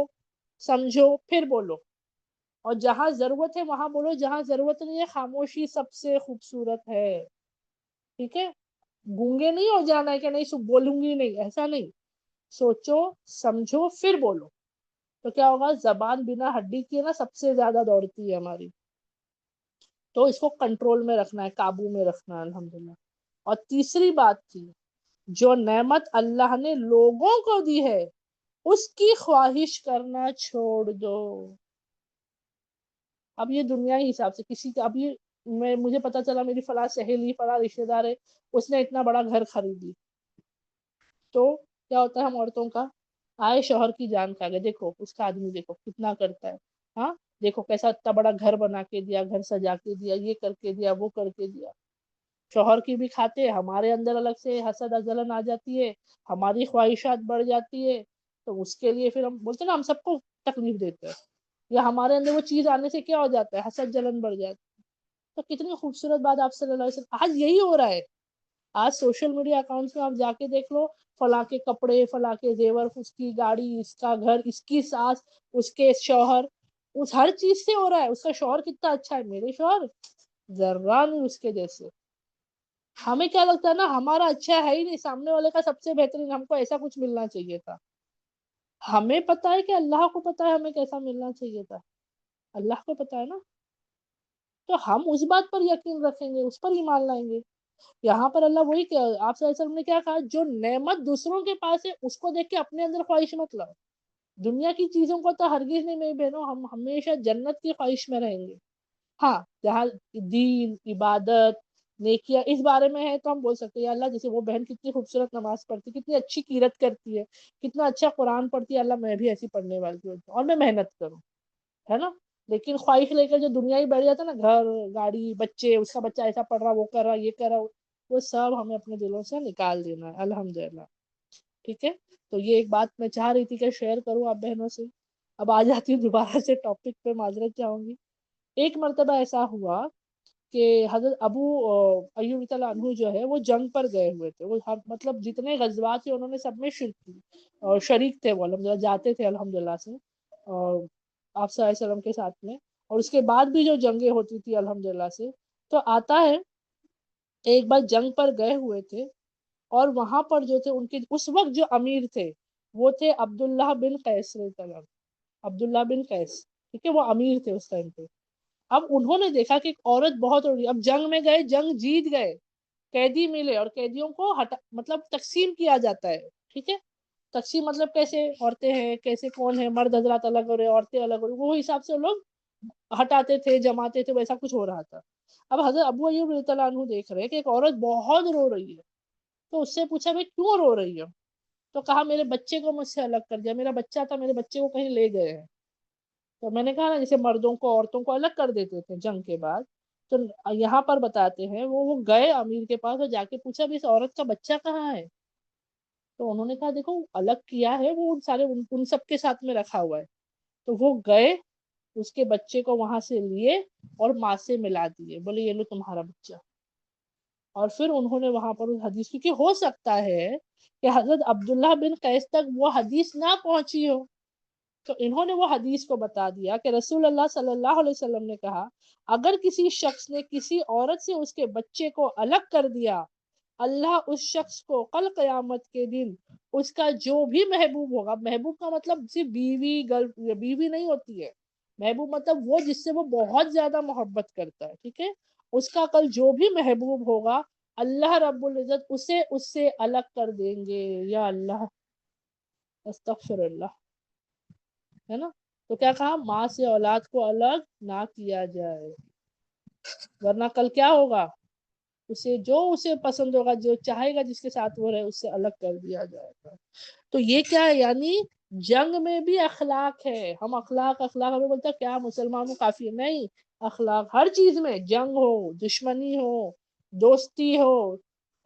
سمجھو پھر بولو، اور جہاں ضرورت ہے وہاں بولو، جہاں ضرورت نہیں ہے خاموشی سب سے خوبصورت ہے. ٹھیک ہے؟ گونگے نہیں ہو جانا ہے کہ نہیں بولوں گی نہیں، ایسا نہیں. سوچو سمجھو پھر بولو. تو کیا ہوگا؟ زبان بنا ہڈی کی ہے نا سب سے زیادہ دوڑتی ہے ہماری. تو اس کو کنٹرول میں رکھنا ہے، قابو میں رکھنا ہے الحمدللہ. اور تیسری بات تھی، جو نعمت اللہ نے لوگوں کو دی ہے اس کی خواہش کرنا چھوڑ دو. اب یہ دنیائی حساب سے کسی کا، اب یہ مجھے پتا چلا میری فلاں سہیلی فلاں رشتے دار ہے، اس نے اتنا بڑا گھر خرید لی. تو کیا ہوتا ہے ہم عورتوں کا؟ آئے شوہر کی جان کھا گئے، دیکھو اس کا آدمی دیکھو کتنا کرتا ہے، ہاں دیکھو کیسا اتنا بڑا گھر بنا کے دیا، گھر سجا کے دیا، یہ کر کے دیا، وہ کر کے دیا. شوہر کی بھی کھاتے، ہمارے اندر الگ سے حسد جلن آ جاتی ہے، ہماری خواہشات بڑھ جاتی ہے. تو اس کے لیے پھر ہم بولتے ہیں نا، ہم سب کو تکلیف دیتے ہیں، یا ہمارے اندر وہ چیز آنے سے کیا ہو جاتا ہے؟ حسد جلن بڑھ جاتی ہے. تو کتنی خوبصورت بات آپ صلی اللہ علیہ وسلم، آج یہی ہو رہا ہے. آج سوشل میڈیا اکاؤنٹس میں آپ جا کے دیکھ لو، فلاں کے کپڑے، فلاں کے زیور، اس کی گاڑی، اس کا گھر، اس کی ساس، اس کے شوہر، اس ہر چیز سے ہو رہا ہے. اس کا شوہر کتنا اچھا ہے، میرے شوہر ذرہ نہیں اس کے جیسے. ہمیں کیا لگتا ہے نا، ہمارا اچھا ہے ہی نہیں، سامنے والے کا سب سے بہترین، ہم کو ایسا کچھ ملنا چاہیے تھا. ہمیں پتا ہے کہ اللہ کو پتا ہے ہمیں کیسا ملنا چاہیے تھا، اللہ کو پتا ہے نا. تو ہم اس بات پر یقین رکھیں گے، اس پر ایمان لائیں گے. یہاں پر اللہ وہی کہ آپ صلی اللہ علیہ وسلم نے کیا کہا؟ جو نعمت دوسروں کے پاس ہے اس کو دیکھ کے اپنے اندر خواہش مت لاؤ. دنیا کی چیزوں کو تو ہرگز نہیں میری بہنوں، ہم ہمیشہ جنت کی خواہش میں رہیں گے. ہاں جہاں دین، عبادت، نیکیاں اس بارے میں ہے تو ہم بول سکتے ہیں اللہ جیسے وہ بہن کتنی خوبصورت نماز پڑھتی، کتنی اچھی قرات کرتی ہے، کتنا اچھا قرآن پڑھتی ہے، اللہ میں بھی ایسی پڑھنے والی ہوں اور میں محنت کروں، ہے نا. لیکن خواہش لے کر جو دنیا ہی بیٹھ جاتا ہے نا، گھر گاڑی بچے، اس کا بچہ ایسا پڑھ رہا، وہ کر رہا، یہ کر رہا، وہ سب ہمیں اپنے دلوں سے نکال دینا ہے الحمدللہ. ٹھیک ہے؟ تو یہ ایک بات میں چاہ رہی تھی کہ شیئر کروں آپ بہنوں سے. اب آ جاتی ہوں دوبارہ سے ٹاپک پہ، معذرت چاہوں گی. ایک مرتبہ ایسا ہوا کہ حضرت ابو ایوب رضی اللہ عنہ جو ہے وہ جنگ پر گئے ہوئے تھے. وہ مطلب جتنے غزوات تھے انہوں نے سب میں شرکت کی، اور شریک تھے وہ الحمدللہ، جاتے تھے الحمدللہ سے اور آپ صلی اللہ علیہ وسلم کے ساتھ میں. اور اس کے بعد بھی جو جنگیں ہوتی تھی الحمدللہ سے. تو آتا ہے ایک بار جنگ پر گئے ہوئے تھے، اور وہاں پر جو تھے ان کے اس وقت جو امیر تھے وہ تھے عبداللہ بن قیس رضی اللہ عنہ. عبداللہ بن قیس، ٹھیک ہے، وہ امیر تھے اس ٹائم پہ. اب انہوں نے دیکھا کہ ایک عورت بہت ہو رہی ہے. اب جنگ میں گئے، جنگ جیت گئے، قیدی ملے، اور قیدیوں کو مطلب تقسیم کیا جاتا ہے. ٹھیک ہے؟ تقسیم مطلب کیسے؟ عورتیں ہیں کیسے، کون ہے، مرد حضرات الگ ہو رہے، عورتیں الگ ہو رہی، وہ حساب سے لوگ ہٹاتے تھے، جماتے تھے، ویسا کچھ ہو رہا تھا. اب حضرت ابو ایوب رضی اللہ عنہ دیکھ رہے کہ ایک عورت بہت رو رہی ہے. تو اس سے پوچھا بھائی کیوں رو رہی ہے؟ تو کہا میرے بچے کو مجھ سے الگ کر دیا، میرا بچہ تھا، میرے بچے کو کہیں لے گئے ہیں. تو میں نے کہا نا جیسے مردوں کو عورتوں کو الگ کر دیتے تھے جنگ کے بعد، تو یہاں پر بتاتے ہیں وہ گئے امیر کے پاس اور جا کے پوچھا بھی اس عورت کا بچہ کہاں ہے؟ تو انہوں نے کہا دیکھو الگ کیا ہے، وہ ان سب کے ساتھ میں رکھا ہوا ہے. تو وہ گئے، اس کے بچے کو وہاں سے لیے اور ماں سے ملا دیے، بولے یہ لو تمہارا بچہ. اور پھر انہوں نے وہاں پر اس حدیث، کیونکہ ہو سکتا ہے کہ حضرت عبداللہ بن قیس تک وہ حدیث نہ پہنچی ہو، تو انہوں نے وہ حدیث کو بتا دیا کہ رسول اللہ صلی اللہ علیہ وسلم نے کہا اگر کسی شخص نے کسی عورت سے اس کے بچے کو الگ کر دیا، اللہ اس شخص کو کل قیامت کے دن اس کا جو بھی محبوب ہوگا، محبوب کا مطلب صرف بیوی بیوی نہیں ہوتی ہے، محبوب مطلب وہ جس سے وہ بہت زیادہ محبت کرتا ہے، ٹھیک ہے، اس کا کل جو بھی محبوب ہوگا اللہ رب العزت اسے اس سے الگ کر دیں گے. یا اللہ، استغفر اللہ، ہے نا. تو کیا کہا؟ ماں سے اولاد کو الگ نہ کیا جائے، ورنہ کل کیا ہوگا؟ اسے جو اسے پسند ہوگا، جو چاہے گا جس کے ساتھ وہ رہے، اس سے الگ کر دیا جائے گا۔ تو یہ کیا ہے، یعنی جنگ میں بھی اخلاق ہے۔ ہم اخلاق ہمیں بولتا ہے کیا مسلمان کو کافی ہے، نہیں، اخلاق ہر چیز میں، جنگ ہو، دشمنی ہو، دوستی ہو،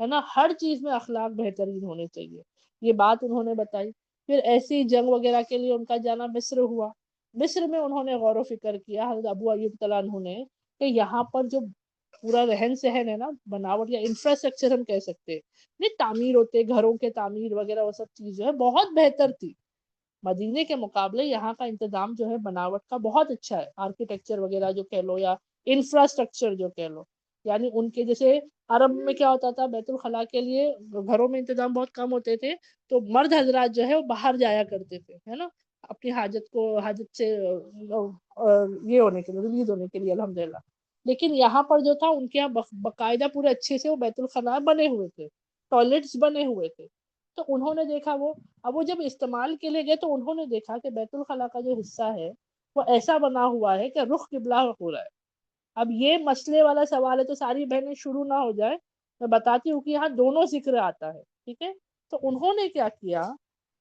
ہے نا، ہر چیز میں اخلاق بہترین ہونے چاہیے۔ یہ بات انہوں نے بتائی۔ پھر ایسی جنگ وغیرہ کے لیے ان کا جانا مصر ہوا۔ مصر میں انہوں نے غور و فکر کیا، حضرت ابو ایوب طلع عنہ نے، کہ یہاں پر جو پورا رہن سہن ہے نا، بناوٹ یا انفراسٹرکچر ہم کہہ سکتے ہیں، نہیں تعمیر ہوتے گھروں کے تعمیر وغیرہ، وہ سب چیز جو ہے بہت بہتر تھی۔ مدینے کے مقابلے یہاں کا انتظام جو ہے بناوٹ کا بہت اچھا ہے، آرکیٹیکچر وغیرہ جو کہہ لو یا انفراسٹرکچر جو کہہ لو، یعنی ان کے جیسے عرب میں کیا ہوتا تھا، بیت الخلاء کے لیے گھروں میں انتظام بہت کم ہوتے تھے، تو مرد حضرات جو ہے وہ باہر جایا کرتے تھے، ہے نا، اپنی حاجت سے یہ ہونے کے لیے، ریلیز ہونے کے لیے، الحمدللہ۔ لیکن یہاں پر جو تھا ان کے یہاں باقاعدہ پورے اچھے سے وہ بیت الخلاء بنے ہوئے تھے، ٹوائلٹس بنے ہوئے تھے۔ تو انہوں نے دیکھا اب وہ جب استعمال کے لیے گئے تو انہوں نے دیکھا کہ بیت الخلاء کا جو حصہ ہے وہ ایسا بنا ہوا ہے کہ رخ قبلہ ہو رہا ہے۔ اب یہ مسئلے والا سوال ہے تو ساری بہنیں شروع نہ ہو جائے، میں بتاتی ہوں کہ یہاں دونوں ذکر آتا ہے، ٹھیک ہے۔ تو انہوں نے کیا کیا،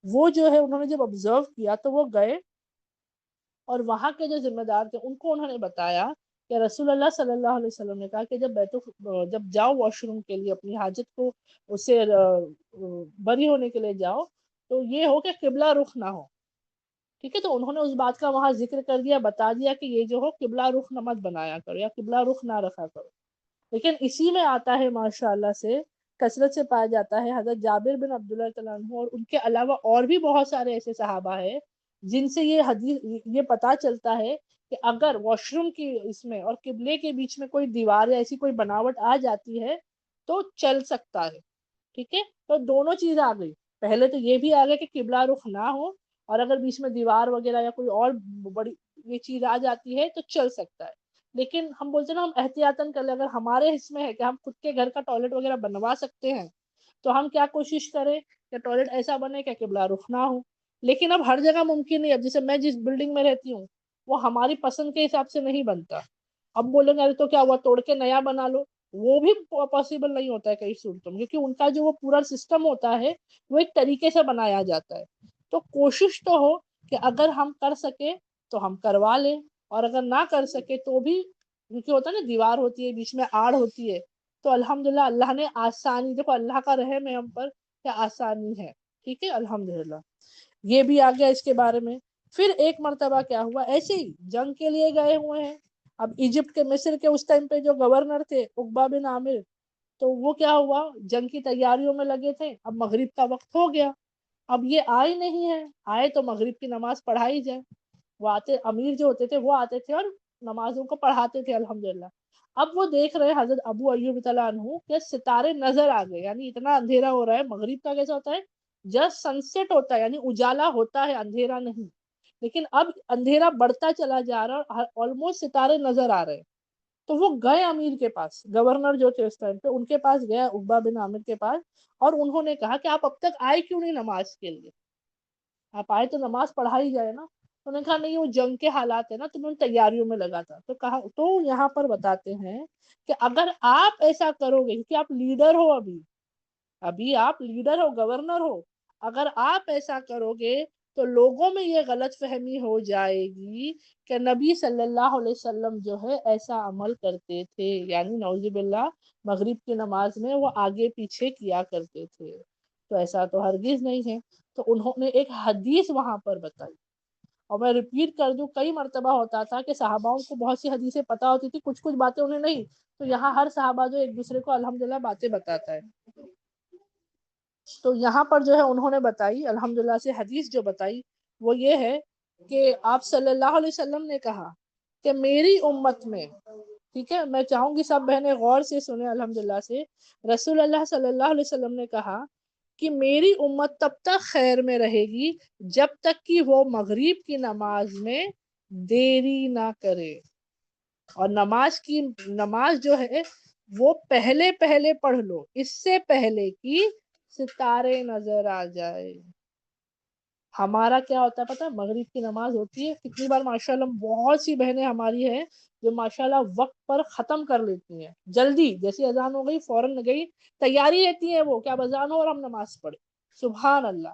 وہ جو ہے انہوں نے جب آبزرو کیا تو وہ گئے اور وہاں کے جو ذمہ دار تھے ان کو انہوں نے بتایا کہ رسول اللہ صلی اللہ علیہ وسلم نے کہا کہ جب جاؤ واش روم کے لیے، اپنی حاجت کو اسے بری ہونے کے لیے جاؤ، تو یہ ہو کہ قبلہ رخ نہ ہو، ٹھیک ہے۔ تو انہوں نے اس بات کا وہاں ذکر کر دیا، بتا دیا کہ یہ جو ہو قبلہ رخ نہ مت بنایا کرو یا قبلہ رخ نہ رکھا کرو۔ لیکن اسی میں آتا ہے ماشاءاللہ سے کثرت سے پایا جاتا ہے، حضرت جابر بن عبداللہ تعالیٰ عنہ اور ان کے علاوہ اور بھی بہت سارے ایسے صحابہ ہیں جن سے یہ حدیث یہ پتا چلتا ہے کہ اگر واش روم کی اس میں اور قبلے کے بیچ میں کوئی دیوار یا ایسی کوئی بناوٹ آ جاتی ہے تو چل سکتا ہے، ٹھیک ہے۔ تو دونوں چیز آ گئی، پہلے تو یہ بھی آ گیا کہ قبلہ رخ نہ ہو، اور اگر بیچ میں دیوار وغیرہ یا کوئی اور بڑی یہ چیز آ جاتی ہے تو چل سکتا ہے۔ لیکن ہم بولتے ہیں نا، ہم احتیاطاً کر لیں، اگر ہمارے حصے میں ہے کہ ہم خود کے گھر کا ٹوائلٹ وغیرہ بنوا سکتے ہیں تو ہم کیا کوشش کریں کہ ٹوائلٹ ایسا بنے کہ قبلہ رخ نہ ہو۔ لیکن اب ہر جگہ ممکن نہیں، اب جیسے میں جس بلڈنگ میں رہتی ہوں وہ ہماری پسند کے حساب سے نہیں بنتا، اب بولیں گے ارے تو کیا ہوا، توڑ کے نیا بنا لو، وہ بھی پاسبل نہیں ہوتا ہے کئی صورتوں میں، کیونکہ ان کا جو وہ پورا سسٹم ہوتا ہے وہ ایک طریقے سے بنایا جاتا ہے۔ تو کوشش تو ہو کہ اگر ہم کر سکے تو ہم کروا لیں، اور اگر نہ کر سکے تو بھی، کیونکہ ہوتا ہے نا دیوار ہوتی ہے بیچ میں آڑ ہوتی ہے، تو الحمدللہ اللہ نے آسانی، دیکھو اللہ کا رحم ہے ہم پر کہ آسانی ہے، ٹھیک ہے، الحمدللہ۔ یہ بھی آ گیا اس کے بارے میں۔ پھر ایک مرتبہ کیا ہوا، ایسے ہی جنگ کے لیے گئے ہوئے ہیں، اب ایجپٹ کے مصر کے اس ٹائم پہ جو گورنر تھے عقبہ بن عامر، تو وہ کیا ہوا، جنگ کی تیاریوں میں لگے تھے، اب مغرب کا وقت ہو گیا، اب یہ آئے نہیں ہے، آئے تو مغرب کی نماز پڑھائی جائے، وہ آتے امیر جو ہوتے تھے وہ آتے تھے اور نمازوں کو پڑھاتے تھے، الحمدللہ۔ اب وہ دیکھ رہے حضرت ابو ایوب طلع عنہ کہ ستارے نظر آ گئے، یعنی اتنا اندھیرا ہو رہا ہے، مغرب کا کیسا ہوتا ہے، جسٹ سن سیٹ ہوتا ہے، یعنی اجالا ہوتا ہے، اندھیرا نہیں، لیکن اب اندھیرا بڑھتا چلا جا رہا ہے اور آلموسٹ ستارے نظر آ رہے ہیں۔ تو وہ گئے امیر کے پاس، گورنر جو تھے اس ٹائم پہ، ان کے پاس گیا عقبہ بن عامر کے پاس، اور انہوں نے کہا کہ آپ اب تک آئے کیوں نہیں نماز کے لیے، آپ آئے تو نماز پڑھائی جائے نا۔ انہوں نے کہا نہیں، وہ جنگ کے حالات ہے نا، تو میں ان تیاریوں میں لگا تھا۔ تو کہا، تو یہاں پر بتاتے ہیں کہ اگر آپ ایسا کرو گے، کیونکہ آپ لیڈر ہو، ابھی آپ لیڈر ہو، گورنر ہو، اگر آپ ایسا کرو گے تو لوگوں میں یہ غلط فہمی ہو جائے گی کہ نبی صلی اللہ علیہ وسلم جو ہے ایسا عمل کرتے تھے، یعنی نعوذ باللہ مغرب کی نماز میں وہ آگے پیچھے کیا کرتے تھے، تو ایسا تو ہرگز نہیں ہے۔ تو انہوں نے ایک حدیث وہاں پر بتائی، اور میں ریپیٹ کر دوں، کئی مرتبہ ہوتا تھا کہ صحاباؤں کو بہت سی حدیثیں پتہ ہوتی تھی، کچھ باتیں انہیں نہیں، تو یہاں ہر صحابہ جو ایک دوسرے کو الحمدللہ باتیں بتاتا ہے۔ تو یہاں پر جو ہے انہوں نے بتائی الحمدللہ سے حدیث جو بتائی وہ یہ ہے کہ آپ صلی اللہ علیہ وسلم نے کہا کہ میری امت میں، ٹھیک ہے، میں چاہوں گی سب بہنیں غور سے سنیں الحمدللہ سے، رسول اللہ صلی اللہ علیہ وسلم نے کہا کہ میری امت تب تک خیر میں رہے گی جب تک کہ وہ مغرب کی نماز میں دیری نہ کرے، اور نماز جو ہے وہ پہلے پڑھ لو، اس سے پہلے کہ ستارے نظر آ جائے۔ ہمارا کیا ہوتا ہے پتہ ہے، مغرب کی نماز ہوتی ہے، کتنی بار ماشاءاللہ بہت سی بہنیں ہماری ہیں جو ماشاءاللہ وقت پر ختم کر لیتی ہیں، جلدی جیسی اذان ہو گئی فوراً گئی، تیاری رہتی ہے وہ کیا اذان ہو اور ہم نماز پڑھیں. سبحان اللہ.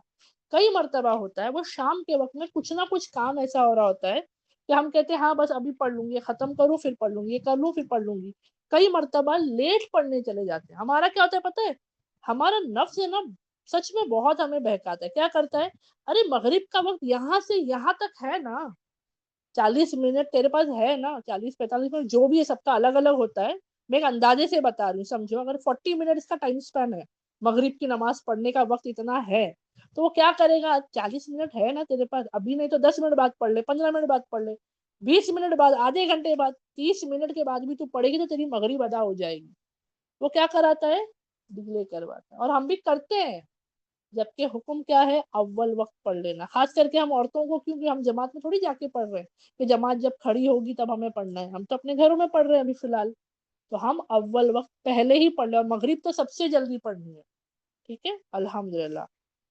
کئی مرتبہ ہوتا ہے وہ شام کے وقت میں کچھ نہ کچھ کام ایسا ہو رہا ہوتا ہے کہ ہم کہتے ہیں ہاں بس ابھی پڑھ لوں گی، ختم کروں پھر پڑھ لوں گی، یہ کر لوں پھر پڑھ لوں گی. کئی مرتبہ لیٹ پڑھنے چلے جاتے ہیں. ہمارا کیا ہوتا ہے پتہ ہے، ہمارا نفس ہے نا سچ میں بہت ہمیں بہکاتا ہے. کیا کرتا ہے، ارے مغرب کا وقت یہاں سے یہاں تک ہے نا، 40 منٹ تیرے پاس ہے نا، 40-45 منٹ جو بھی ہے، سب کا الگ الگ ہوتا ہے. میں ایک اندازے سے بتا رہی ہوں، سمجھو اگر 40 منٹ اس کا ٹائم اسپین ہے، مغرب کی نماز پڑھنے کا وقت اتنا ہے، تو وہ کیا کرے گا، 40 منٹ ہے نا تیرے پاس، ابھی نہیں تو 10 منٹ بعد پڑھ لے، 15 منٹ بعد پڑھ لے، 20 منٹ بعد، آدھے گھنٹے بعد، 30 منٹ کے بعد بھی تو پڑھے گی تو تیری مغرب ادا ہو جائے گی. وہ کیا کراتا ہے، ڈیلے کرواتا ہے. اور ہم بھی کرتے ہیں، جبکہ حکم کیا ہے، اول وقت پڑھ لینا. خاص کر کے ہم عورتوں کو، کیونکہ ہم جماعت میں تھوڑی جا کے پڑھ رہے ہیں کہ جماعت جب کھڑی ہوگی تب ہمیں پڑھنا ہے، ہم تو اپنے گھروں میں پڑھ رہے ہیں ابھی فی الحال. تو ہم اول وقت پہلے ہی پڑھ لیں، اور مغرب تو سب سے جلدی پڑھنی ہے. ٹھیک ہے، الحمدللہ.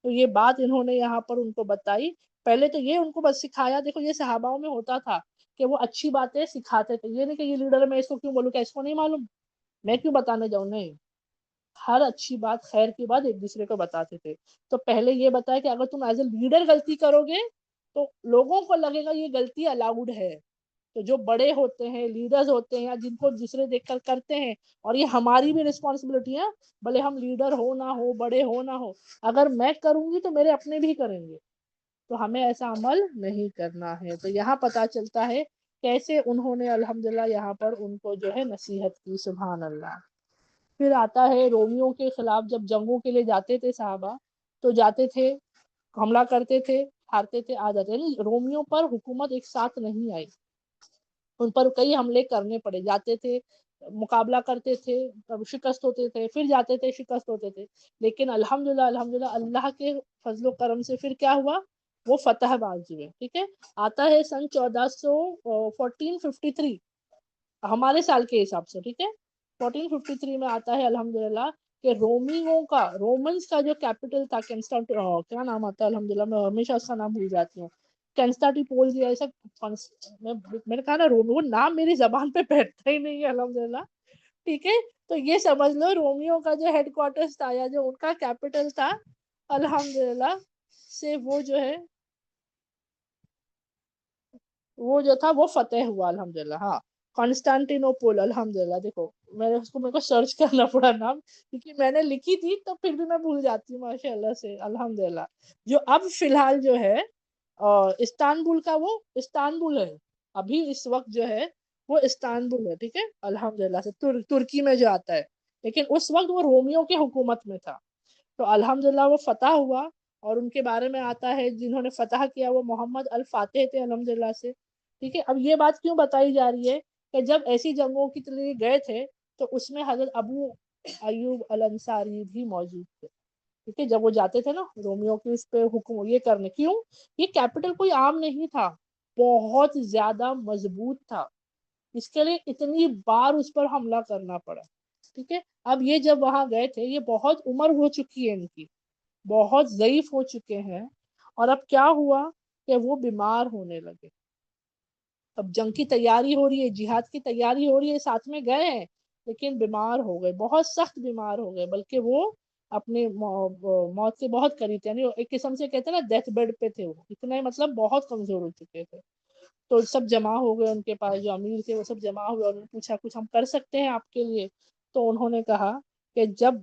تو یہ بات انہوں نے یہاں پر ان کو بتائی. پہلے تو یہ ان کو بس سکھایا. دیکھو یہ صحاباؤں میں ہوتا تھا کہ وہ اچھی باتیں سکھاتے تھے. یہ نہیں کہ یہ لیڈر ہے میں اس کو کیوں بولوں، کہ اس کو نہیں معلوم میں کیوں بتانے جاؤں. نہیں، ہر اچھی بات خیر کی بات ایک دوسرے کو بتاتے تھے. تو پہلے یہ بتایا کہ اگر تم ایز اے لیڈر غلطی کرو گے تو لوگوں کو لگے گا یہ غلطی الاؤڈ ہے. تو جو بڑے ہوتے ہیں، لیڈرز ہوتے ہیں، یا جن کو دوسرے دیکھ کر کرتے ہیں، اور یہ ہماری بھی رسپانسبلٹی ہے، بھلے ہم لیڈر ہو نہ ہو، بڑے ہو نہ ہو، اگر میں کروں گی تو میرے اپنے بھی کریں گے، تو ہمیں ایسا عمل نہیں کرنا ہے. تو یہاں پتا چلتا ہے کیسے انہوں نے الحمدللہ یہاں پر ان کو جو ہے نصیحت کی. سبحان اللہ. پھر آتا ہے رومیوں کے خلاف جب جنگوں کے لیے جاتے تھے صحابہ، تو جاتے تھے، حملہ کرتے تھے، ہارتے تھے، آ جاتے. یعنی رومیوں پر حکومت ایک ساتھ نہیں آئی، ان پر کئی حملے کرنے پڑے. جاتے تھے، مقابلہ کرتے تھے، شکست ہوتے تھے، پھر جاتے تھے، شکست ہوتے تھے. لیکن الحمدللہ اللہ کے فضل و کرم سے پھر کیا ہوا، وہ فتح باز ہوئے. ٹھیک ہے. آتا ہے سن 1453 ہمارے سال کے حساب سے. ٹھیک ہے، 1453 میں آتا ہے الحمدللہ کہ رومیوں کا، رومنس کا جو کیپٹل تھا، کیا نام آتا ہے، الحمدللہ میں ہمیشہ اس کا نام بھول جاتی ہوں، کنسٹانٹیپول یا ایسا. میں نے کہا نا وہ نام میری زبان پہ بیٹھتا ہی نہیں ہے الحمدللہ. ٹھیک ہے. تو یہ سمجھ لو رومیوں کا جو ہیڈ کوارٹرز تھا یا جو ان کا کیپٹل تھا الحمدللہ سے وہ جو ہے وہ جو تھا وہ فتح ہوا الحمدللہ. ہاں، کانسٹانٹینوپول. الحمدللہ. دیکھو میرے کو سرچ کرنا پڑا نام، کیونکہ میں نے لکھی تھی تو پھر بھی میں بھول جاتی ہوں ماشاء اللہ سے. الحمدللہ. جو اب فی الحال جو ہے استانبول کا، وہ استانبول ہے ابھی اس وقت جو ہے، وہ استانبول ہے. ٹھیک ہے، الحمدللہ سے ترکی میں جو آتا ہے، لیکن اس وقت وہ رومیوں کے حکومت میں تھا. تو الحمدللہ وہ فتح ہوا. اور ان کے بارے میں آتا ہے جنہوں نے فتح کیا وہ محمد الفاتح تھے الحمدللہ سے. ٹھیک ہے. اب یہ بات کیوں بتائی جا رہی ہے کہ جب ایسی جنگوں کی لیے گئے تھے تو اس میں حضرت ابو ایوب الانصاری بھی موجود تھے. ٹھیک ہے. جب وہ جاتے تھے نا رومیوں کی اس پہ حکم یہ کرنے، کیوں، یہ کیپٹل کوئی عام نہیں تھا، بہت زیادہ مضبوط تھا، اس کے لیے اتنی بار اس پر حملہ کرنا پڑا. ٹھیک ہے. اب یہ جب وہاں گئے تھے، یہ بہت عمر ہو چکی ہے ان کی، بہت ضعیف ہو چکے ہیں. اور اب کیا ہوا کہ وہ بیمار ہونے لگے. اب جنگ کی تیاری ہو رہی ہے، جہاد کی تیاری ہو رہی ہے، ساتھ میں گئے ہیں لیکن بیمار ہو گئے، بہت سخت بیمار ہو گئے، بلکہ وہ اپنے موت سے بہت قریب تھے. یعنی ایک قسم سے کہتے ہیں نا ڈیتھ بیڈ پہ تھے، وہ اتنے مطلب بہت کمزور ہو چکے تھے. تو سب جمع ہو گئے ان کے پاس، جو امیر تھے وہ سب جمع ہوئے، اور انہوں نے پوچھا کچھ ہم کر سکتے ہیں آپ کے لیے. تو انہوں نے کہا کہ جب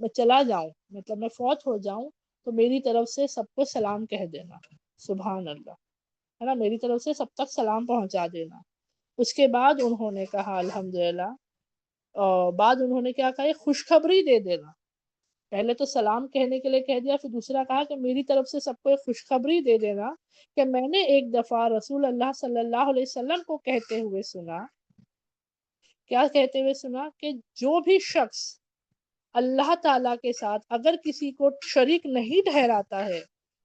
میں چلا جاؤں، مطلب میں فوت ہو جاؤں، تو میری طرف سے سب کو سلام کہہ دینا. سبحان اللہ. ہے نا، میری طرف سے سب تک سلام پہنچا دینا. اس کے بعد انہوں نے کہا الحمدللہ، بعد انہوں نے کیا کہا، خوشخبری دے دینا. پہلے تو سلام کہنے کے لیے کہہ دیا، پھر دوسرا کہا کہ میری طرف سے سب کو ایک خوشخبری دے دینا کہ میں نے ایک دفعہ رسول اللہ صلی اللہ علیہ وسلم کو کہتے ہوئے سنا. کیا کہتے ہوئے سنا؟ کہ جو بھی شخص اللہ تعالیٰ کے ساتھ اگر کسی کو شریک نہیں ٹھہراتا ہے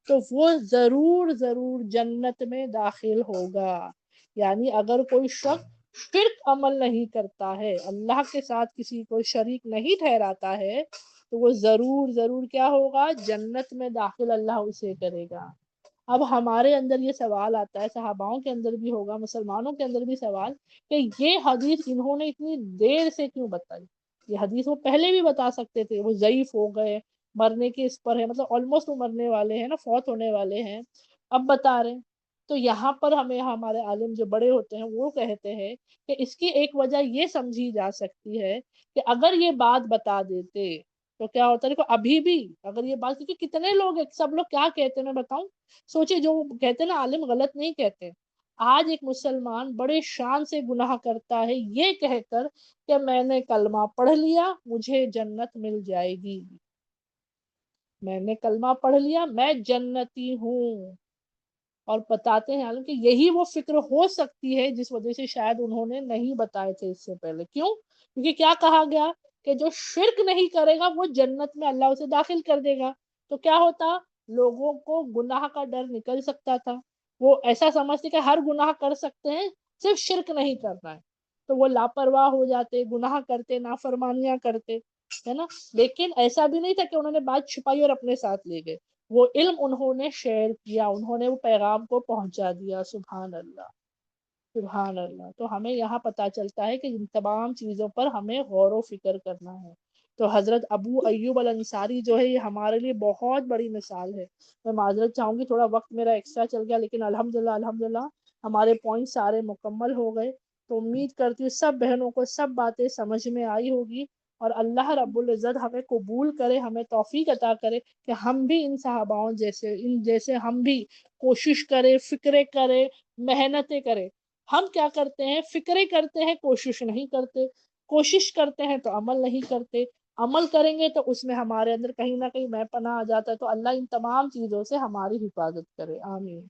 تو وہ ضرور ضرور جنت میں داخل ہوگا. یعنی اگر کوئی شخص شرک عمل نہیں کرتا ہے، اللہ کے ساتھ کسی کو شریک نہیں ٹھہراتا ہے، تو وہ ضرور ضرور کیا ہوگا، جنت میں داخل اللہ اسے کرے گا. اب ہمارے اندر یہ سوال آتا ہے، صحاباؤں کے اندر بھی ہوگا، مسلمانوں کے اندر بھی سوال، کہ یہ حدیث انہوں نے اتنی دیر سے کیوں بتائی؟ یہ حدیث وہ پہلے بھی بتا سکتے تھے، وہ ضعیف ہو گئے، مرنے کے اس پر ہے، مطلب آلموسٹ وہ مرنے والے ہیں نا، فوت ہونے والے ہیں، اب بتا رہے ہیں۔ تو یہاں پر ہمیں ہمارے عالم جو بڑے ہوتے ہیں وہ کہتے ہیں کہ اس کی ایک وجہ یہ سمجھی جا سکتی ہے کہ اگر یہ بات بتا دیتے تو کیا ہوتا ہے، دیکھو ابھی بھی اگر یہ بات، کیونکہ کتنے لوگ ہیں، سب لوگ کیا کہتے ہیں میں بتاؤں، سوچے جو کہتے ہیں نا عالم غلط نہیں کہتے، آج ایک مسلمان بڑے شان سے گناہ کرتا ہے یہ کہہ کر کہ میں نے کلمہ پڑھ لیا مجھے جنت مل جائے گی، میں نے کلمہ پڑھ لیا میں جنتی ہوں، اور بتاتے ہیں حالانکہ یہی وہ فکر ہو سکتی ہے جس وجہ سے شاید انہوں نے نہیں بتائے تھے اس سے پہلے۔ کیوں؟ کیونکہ کیا کہا گیا کہ جو شرک نہیں کرے گا وہ جنت میں اللہ اسے داخل کر دے گا، تو کیا ہوتا، لوگوں کو گناہ کا ڈر نکل سکتا تھا، وہ ایسا سمجھتے کہ ہر گناہ کر سکتے ہیں صرف شرک نہیں کرنا ہے، تو وہ لاپرواہ ہو جاتے، گناہ کرتے، نافرمانیاں کرتے، ہے نا۔ لیکن ایسا بھی نہیں تھا کہ انہوں نے بات چھپائی اور اپنے ساتھ لے گئے، وہ علم انہوں نے شیئر کیا، انہوں نے وہ پیغام کو پہنچا دیا، سبحان اللہ، سبحان اللہ۔ تو ہمیں یہاں پتہ چلتا ہے کہ ان تمام چیزوں پر ہمیں غور و فکر کرنا ہے۔ تو حضرت ابو ایوب الانصاری جو ہے یہ ہمارے لیے بہت بڑی مثال ہے۔ میں معذرت چاہوں گی، تھوڑا وقت میرا ایکسٹرا چل گیا، لیکن الحمدللہ ہمارے پوائنٹ سارے مکمل ہو گئے، تو امید کرتی ہوں سب بہنوں کو سب باتیں سمجھ میں آئی ہوگی، اور اللہ رب العزت ہمیں قبول کرے، ہمیں توفیق عطا کرے کہ ہم بھی ان صحاباؤں جیسے، ان جیسے ہم بھی کوشش کرے، فکریں کرے، محنتیں کرے۔ ہم کیا کرتے ہیں، فکریں کرتے ہیں، کوشش نہیں کرتے، کوشش کرتے ہیں تو عمل نہیں کرتے، عمل کریں گے تو اس میں ہمارے اندر کہیں نہ کہیں میں پناہ آ جاتا ہے، تو اللہ ان تمام چیزوں سے ہماری حفاظت کرے، آمین۔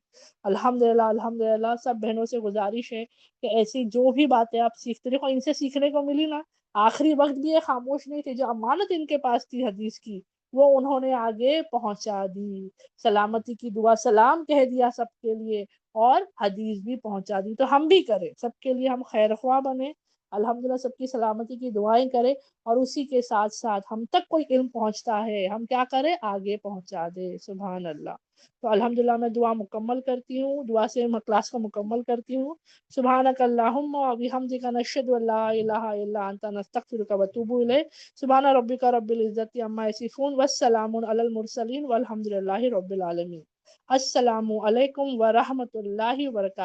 الحمدللہ سب بہنوں سے گزارش ہے کہ ایسی جو بھی باتیں آپ سیکھتے، دیکھو ان سے سیکھنے کو ملی نا، آخری وقت بھی یہ خاموش نہیں تھے، جو امانت ان کے پاس تھی حدیث کی وہ انہوں نے آگے پہنچا دی، سلامتی کی دعا سلام کہہ دیا سب کے لیے، اور حدیث بھی پہنچا دی، تو ہم بھی کریں سب کے لیے، ہم خیر خواہ بنے، الحمدللہ سب کی سلامتی کی دعائیں کریں، اور اسی کے ساتھ ساتھ ہم تک کوئی علم پہنچتا ہے ہم کیا کریں، آگے پہنچا دے، سبحان اللہ۔ تو الحمدللہ میں دعا مکمل کرتی ہوں، دعا سے میں کلاس کو مکمل کرتی ہوں۔ سبحانک اللہم و بحمدک نشہد ان لا الہ الا انت نستغفرک و نتوب الیک، سبحان ربک رب العزت عما یصفون والسلام علی المرسلین والحمدللہ رب العالمین۔ السلام علیکم ورحمۃ اللہ وبرکاتہ۔